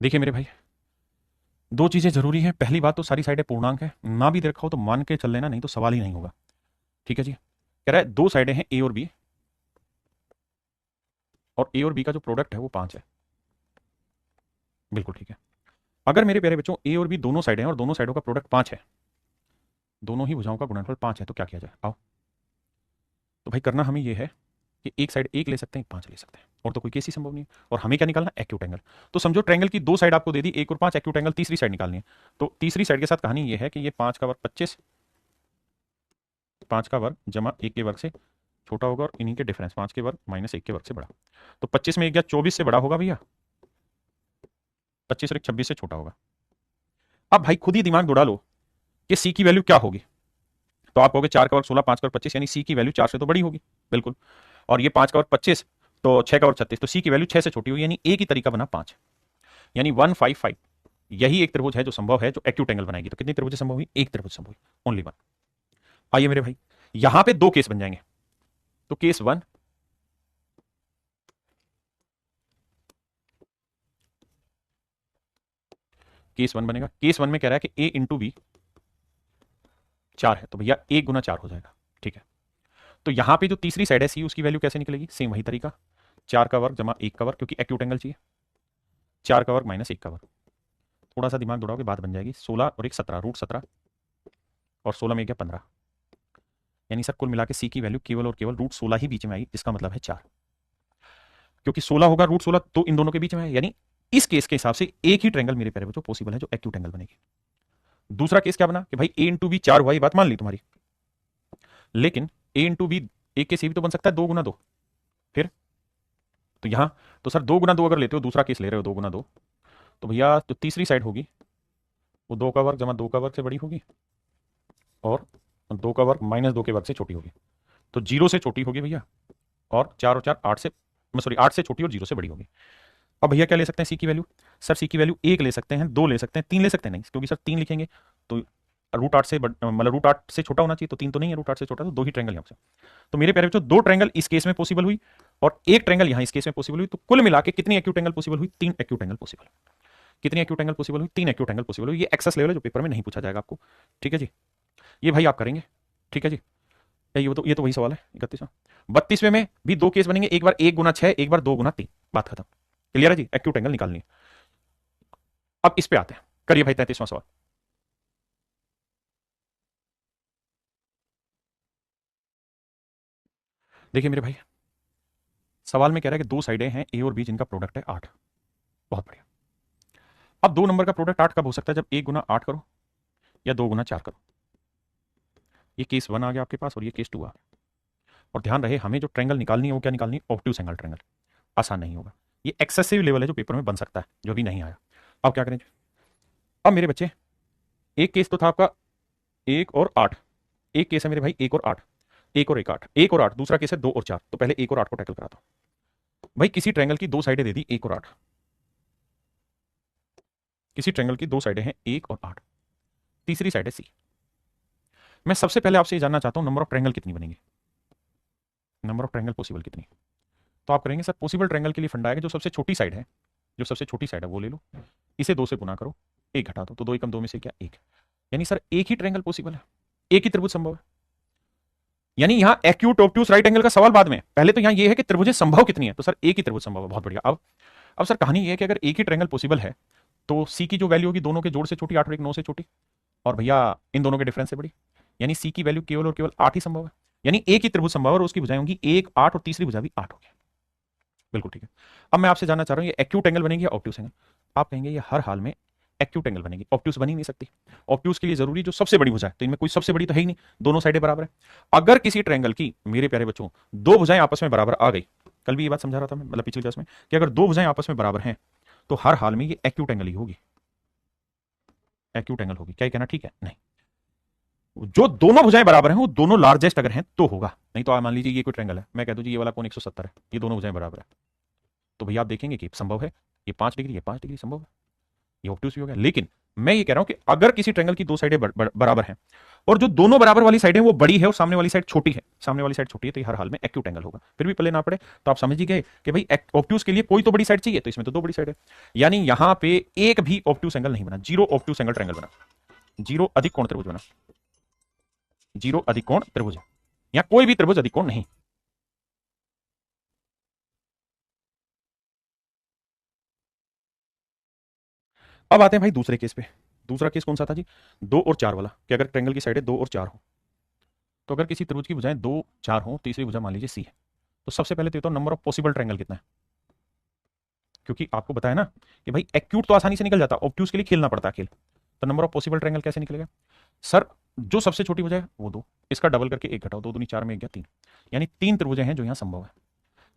देखिए मेरे भाई, दो चीजें जरूरी हैं। पहली बात तो सारी साइडें पूर्णांक है, ना भी देखा हो तो मान के चल लेना, नहीं तो सवाल ही नहीं होगा। ठीक है जी, कह रहा है दो साइडें हैं ए और बी, और ए और बी का जो प्रोडक्ट है वो 5 है। बिल्कुल ठीक है। अगर मेरे प्यारे बच्चों ए और बी दोनों साइडें हैं और दोनों साइडों का प्रोडक्ट 5 है, दोनों ही भुजाओं का गुणनफल 5 है, तो क्या किया जाए? आओ, तो भाई करना हमें ये है कि एक साइड एक ले सकते हैं, एक 5 ले सकते हैं, और तो कोई केस ही संभव नहीं है। और हमें क्या निकालना, एक्यूट एंगल। तो समझो ट्रायंगल की दो साइड आपको दे दी, 1 और 5, एक्यूट एंगल तीसरी साइड निकालनी है। तो तीसरी साइड के साथ कहानी ये है कि ये 5 का वर्ग 25, 5 का वर्ग जमा 1 के वर्ग से छोटा होगा, और इन्हीं के डिफरेंस 5 के वर्ग माइनस 1 के वर्ग से बड़ा। तो 25 में 1 गया 24 से बड़ा होगा भैया, 25 और 1 26 से छोटा होगा। अब भाई खुद ही दिमाग दौड़ा लो कि सी की वैल्यू क्या होगी। तो आप कहोगे 4 का वर्ग 16, 5 का वर्ग 25, यानी सी की वैल्यू 4 से तो बड़ी होगी, बिल्कुल। और ये 5 का वर्ग 25, तो 6 का वर्ग 36, तो सी की वैल्यू 6 से छोटी होगी, यानी एक ही तरीका बना 5, यानी 155। यही एक त्रिभुज है जो संभव है, जो एक्यूट एंगल बनाएगी। तो कितनी त्रिभुज संभव हुई, एक त्रिभुज संभव हुई, ओनली वन। आइए मेरे भाई, यहां पे दो केस बन जाएंगे। तो केस वन, केस वन बनेगा। केस वन में कह रहा है कि ए इंटू बी 4 है, तो भैया 1 गुना 4 हो जाएगा, ठीक है। तो यहां पे जो तीसरी साइड है सी, उसकी वैल्यू कैसे निकलेगी, सेम वही तरीका, 4 का वर्ग जमा 1 का वर्ग, क्योंकि एक्यूट एंगल चाहिए, 4 का वर्ग माइनस 1 का वर्ग। थोड़ा सा दिमाग दौड़ाओगे बात बन जाएगी, 16 और 1 17, रूट 17, और 16 में 1 15, यानी सर कुल मिला के सी की वैल्यू केवल और केवल रूट 16 ही बीच में आई, जिसका मतलब है 4, क्योंकि 16 होगा रूट 16 तो इन दोनों के बीच में है, यानी इस केस के हिसाब से एक ही ट्रायंगल मेरे प्यारे बच्चों पॉसिबल है जो एक्यूट एंगल बनेगी। दूसरा केस क्या बना कि भाई ए इंटू बी 4 हुआ, ये बात मान ली तुम्हारी, लेकिन ए इंटू बी एक के सी भी तो बन सकता है 2 गुना 2, फिर तो यहां, तो सर 2 गुना 2 अगर लेते हो, दूसरा केस ले रहे हो 2 गुना 2, तो भैया जो तीसरी साइड होगी वो 2 का वर्ग जमा 2 का वर्ग से बड़ी होगी, और 2 का वर्ग माइनस 2 के वर्ग से छोटी होगी। तो 0 से छोटी होगी भैया, और 4 और 4 8 से, सॉरी 8 से छोटी और 0 से बड़ी होगी। अब भैया क्या ले सकते हैं सी की वैल्यू, सर सी की वैल्यू 1 ले सकते हैं, 2 ले सकते हैं, 3 ले सकते हैं नहीं, क्योंकि सर 3 लिखेंगे तो रूट 8 से मतलब रूट 8 से छोटा होना चाहिए, तो 3 तो नहीं है, रूट 8 से छोटा, तो 2 ही ट्रायंगल यहां से। तो मेरे प्यारे बच्चों 2 ट्रायंगल इस केस में पॉसिबल हुई, और 1 ट्रायंगल यहां इस केस में पॉसिबल हुई। तो कुल मिला के कितनी एक्यूट एंगल पॉसिबल हुई, 3 एक्यूट एंगल पॉसिबल। कितनी एक्यूट एंगल पॉसिबल हुई, 3 एक्यूट एंगल पॉसिबल हुई। ये एक्सेस लेवल है जो पेपर में नहीं पूछा जाएगा आपको, ठीक है जी। ये भाई आप करेंगे, ठीक है जी। ये तो वही सवाल है 31वां। 32वें में भी 2 केस बनेंगे, एक बार 1 गुना 6, एक बार 2 गुना 3, बात खत्म। क्लियर है जी, एक्यूट एंगल निकालनी है। अब इस पे आते हैं, करिए भाई 33वां सवाल। देखिए मेरे भाई, सवाल में कह रहा है कि दो साइडें हैं ए और बी जिनका प्रोडक्ट है 8, बहुत बढ़िया। अब 2 नंबर का प्रोडक्ट 8 कब हो सकता है, जब 1 गुना 8 करो या 2 गुना 4 करो। ये केस 1 आ गया आपके पास, और ये केस 2 आ गया। और ध्यान रहे हमें जो ट्रायंगल निकालनी है वो क्या निकालनी है, ऑब्ट्यूज एंगल ट्रायंगल। आसान नहीं होगा, ये एक्सेसिव लेवल है जो पेपर में बन सकता है, जो भी नहीं आया। अब क्या करें, अब मेरे बच्चे एक केस तो था आपका 1 और 8, एक केस है मेरे भाई 1 और 8, 1 और 1 8, 1 और 8, दूसरा केस है 2 और 4। तो पहले 1 और 8 को टैकल कराता हूं। भाई किसी ट्रायंगल की दो साइडें दे दी 1 और 8, किसी ट्रायंगल की दो साइडें हैं 1 और 8, तीसरी साइड है सी। मैं सबसे पहले आपसे ये जानना चाहता हूं नंबर ऑफ ट्रायंगल कितनी बनेंगे, नंबर ऑफ ट्रायंगल पॉसिबल कितनी। तो आप करेंगे सर पॉसिबल ट्रायंगल के लिए फंडा है कि जो सबसे छोटी साइड है, जो सबसे छोटी साइड है वो ले लो, इसे 2 से गुना करो, 1 घटा दो, तो 2 एकम 2 में से क्या 1, यानी सर एक ही ट्रायंगल पॉसिबल है, एक ही त्रिभुज संभव है। यानी यहां एक्यूट ऑब्ट्यूज राइट एंगल का सवाल बाद में, पहले तो यहां ये है कि त्रिभुजें संभव कितनी है, तो सर एक ही त्रिभुज संभव है, बहुत बढ़िया। अब सर कहानी ये है कि अगर एक ही ट्रायंगल पॉसिबल है तो सी की जो वैल्यू होगी दोनों के जोड़ से छोटी, 8 और 1 9 से छोटी, और भैया इन दोनों के डिफरेंस से बड़ी, यानी सी की वैल्यू केवल और केवल 8 ही संभव है। यानी एक ही त्रिभुज संभव है और उसकी भुजाएं होंगी 1 8, और तीसरी भुजा भी 8 होगी, बिल्कुल ठीक है। अब मैं आपसे जानना चाह रहा हूं ये एक्यूट एंगल बनेगी या ऑब्ट्यूज एंगल। आप कहेंगे ये हर हाल में एक्यूट एंगल बनेगी, ऑब्ट्यूज बन ही नहीं सकती। ऑब्ट्यूज के लिए जरूरी जो सबसे बड़ी भुजा है, तो इनमें कोई सबसे बड़ी तो है ही नहीं, दोनों साइडें बराबर है। अगर किसी ट्रायंगल की मेरे प्यारे बच्चों दो भुजाएं आपस में बराबर आ गई, कल भी ये बात समझा रहा था मैं, मतलब पिछली क्लास में, कि अगर दो भुजाएं आपस में बराबर हैं तो हर हाल में ये एक्यूट एंगल ही होगी, एक्यूट एंगल होगी। क्या ये कहना ठीक है, नहीं, जो दोनों भुजाएं बराबर हैं वो दोनों लार्जेस्ट अगर हैं तो होगा, नहीं तो आप मान लीजिए ये कोई ट्रायंगल है, मैं कह दूं जी ये वाला कोण 170 है, ये दोनों भुजाएं बराबर है, तो भैया आप देखेंगे कि संभव है, ये 5 डिग्री, ये 5 डिग्री संभव है, ये ऑब्ट्यूज भी हो गया। लेकिन मैं ये कह रहा हूं कि अगर किसी ट्रायंगल की दो साइडें बराबर हैं और जो दोनों बराबर वाली साइड है वो बड़ी है और सामने वाली साइड छोटी है, सामने वाली साइड छोटी है, तो ये हर हाल में एक्यूट एंगल होगा। फिर भी पल्ले ना पड़े तो आप समझ ही गए कि भाई ऑब्ट्यूज के लिए कोई तो बड़ी साइड चाहिए, तो इसमें तो दो बड़ी साइड है, यानी यहां पे एक भी ऑब्ट्यूज एंगल नहीं बना, जीरो ऑब्ट्यूज एंगल ट्रायंगल बना, जीरो अधिक कोण त्रिभुज बना, जीरो अधिक कोण त्रिभुज, यहां कोई भी त्रिभुज अधिक कोण नहीं। अब आते हैं भाई दूसरे केस पे। दूसरा केस कौन सा था जी, 2 और 4 वाला, कि अगर ट्रायंगल की साइडें 2 और 4 हो तो अगर किसी त्रिभुज की भुजाएं 2 4 हो, तीसरी भुजा मान लीजिए सी है, तो सबसे पहले तो ये तो नंबर ऑफ पॉसिबल ट्रायंगल कितना है, क्योंकि आपको बताया ना कि भाई एक्यूट तो आसानी से निकल जाता, ऑब्ट्यूज के लिए खेलना पड़ता है खेल। तो नंबर ऑफ पॉसिबल ट्रायंगल कैसे निकलेगा सर, जो सबसे छोटी भुजा है वो 2, इसका डबल करके 1 घटाओ, 2 दूनी 4 में 1 गया 3, यानी 3 त्रिभुजें हैं जो यहां संभव है,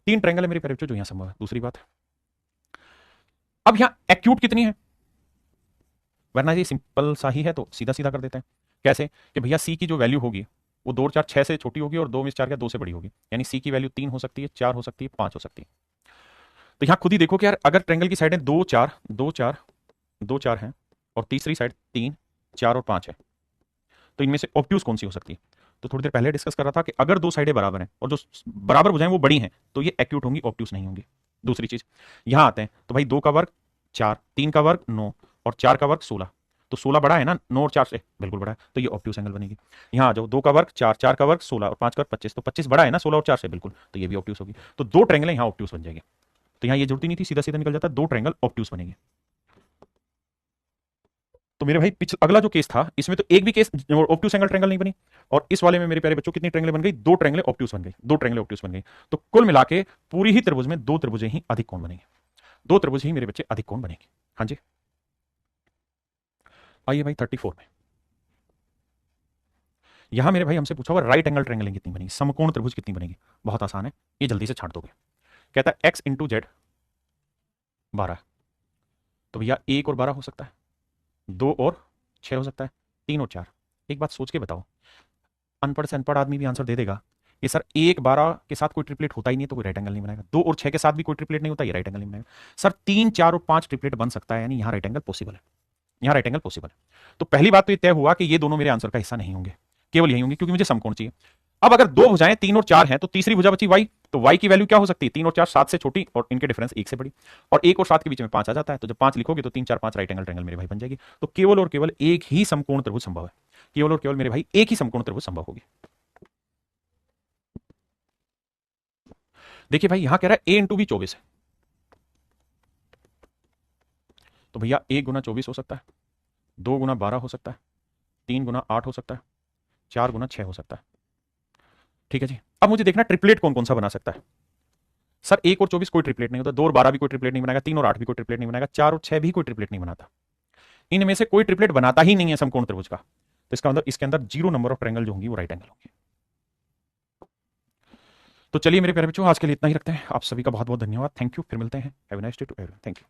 3 ट्रायंगल है मेरे प्यारे बच्चों जो यहां संभव है। दूसरी बात, अब यहां एक्यूट कितनी है, वरना ये सिंपल सा ही है तो सीधा सीधा कर देते हैं। कैसे कि भैया सी की जो वैल्यू होगी वो 2 और 4 6 से छोटी होगी और 2 में 4 क्या 2 से बड़ी होगी, यानी सी की वैल्यू 3 हो सकती है, 4 हो सकती है, 5 हो सकती है। तो यहां खुद ही देखो कि यार अगर ट्रायंगल की साइडें 2 4 2 4 2 4 हैं और तीसरी साइड 3 4 और 5 है, तो इनमें से ऑब्ट्यूज कौन सी हो सकती है। तो थोड़ी देर पहले डिस्कस कर रहा था कि अगर 2 साइडें बराबर हैं और जो बराबर भुजाएं वो बड़ी हैं तो ये एक्यूट होंगी, ऑब्ट्यूज नहीं होंगी। दूसरी चीज, यहां आते हैं तो भाई 2 का वर्ग 4, 3 का वर्ग 9 और 4 का वर्ग 16, तो 16 बड़ा है ना 9 और 4 से, बिल्कुल बड़ा है, तो ये ऑब्ट्यूज एंगल बनेगी। यहां आ जाओ, 2 का वर्ग 4, 4 का वर्ग 16 और 5 का वर्ग 25, तो 25 बड़ा है ना 16 और 4 से, बिल्कुल, तो ये भी ऑब्ट्यूज होगी। तो 2 ट्रायंगल यहां ऑब्ट्यूज बन जाएंगे, तो यहां ये जरूरत ही नहीं थी, सीधा सीधा निकल जाता, 2 ट्रायंगल ऑब्ट्यूज बनेंगे। तो मेरे भाई अगला जो केस था इसमें तो एक भी केस ऑब्ट्यूज एंगल ट्रायंगल नहीं बनी, और इस वाले में मेरे प्यारे बच्चों कितनी ट्रायंगल बन गई, 2 ट्रायंगल ऑब्ट्यूज बन गई, 2 ट्रायंगल ऑब्ट्यूज बन गई। तो कुल मिला के पूरी ही त्रिभुज में 2 त्रिभुजें ही अधिक कोण बनेंगे, 2 त्रिभुज ही मेरे बच्चे अधिक कोण बनेंगे। हाँ जी, आइए भाई 34 में, यहां मेरे भाई हमसे पूछा हुआ राइट एंगल ट्रायंगल कितनी बनेगी, समकोण त्रिभुज कितनी बनेगी। बहुत आसान है, ये जल्दी से छांट दोगे। कहता है x इंटू जेड 12, तो भैया 1 और 12 हो सकता है, 2 और 6 हो सकता है, 3 और 4। एक बात सोच के बताओ, अनपढ़ से अनपढ़ आदमी भी आंसर दे देगा कि सर 1 12 के साथ कोई ट्रिपलेट होता ही नहीं तो कोई राइट एंगल नहीं बनाएगा, 2 और 6 के साथ भी कोई ट्रिपलेट नहीं होता, ये राइट एंगल नहीं बनाएगा। सर 3 4 और 5 ट्रिपलेट बन सकता है, यानी यहां राइट एंगल पॉसिबल है, यहां राइट एंगल पॉसिबल है। तो पहली बात तो ये तय हुआ कि ये दोनों मेरे आंसर का हिस्सा नहीं होंगे, केवल यही होंगे, क्योंकि मुझे समकोण चाहिए। अब अगर 2 भुजाएं 3 और 4 हैं तो तीसरी भुजा बची y, तो y की वैल्यू क्या हो सकती है, 3 और 4 7 से छोटी और इनके डिफरेंस 1 से बड़ी, और 1 और 7 के बीच में 5 आ जाता है, तो जब 5 लिखोगे तो 3 4 5 राइट एंगल ट्रायंगल मेरे भाई बन जाएगी। तो केवल और केवल एक ही समकोण त्रिभुज संभव है, केवल और केवल मेरे भाई एक ही समकोण त्रिभुज संभव होगी। देखिए भाई यहां कह रहा है a इंटू बी 24 है, तो भैया 1 गुना 24 हो सकता है, 2 गुना 12 हो सकता है, 3 गुना 8 हो सकता है, 4 गुना 6 हो सकता है। ठीक है जी, अब मुझे देखना ट्रिपलेट कौन कौन सा बना सकता है। सर 1 और 24 कोई ट्रिपलेट नहीं होता, 2 और 12 भी कोई ट्रिपलेट नहीं बनाएगा, 3 और 8 भी कोई ट्रिपलेट नहीं बनाएगा, 4 और 6 भी कोई ट्रिपलेट नहीं बनाता, इनमें से कोई ट्रिपलेट बनाता ही नहीं है समकोण त्रिभुज का। तो इसका मतलब इसके अंदर 0 नंबर ऑफ ट्रायंगल जो होंगी वो राइट एंगल होंगे। तो चलिए मेरे प्यारे बच्चों, आज के लिए इतना ही रखते हैं। आप सभी का बहुत बहुत धन्यवाद, थैंक यू, फिर मिलते हैं। Have a nice day to everyone, thank you.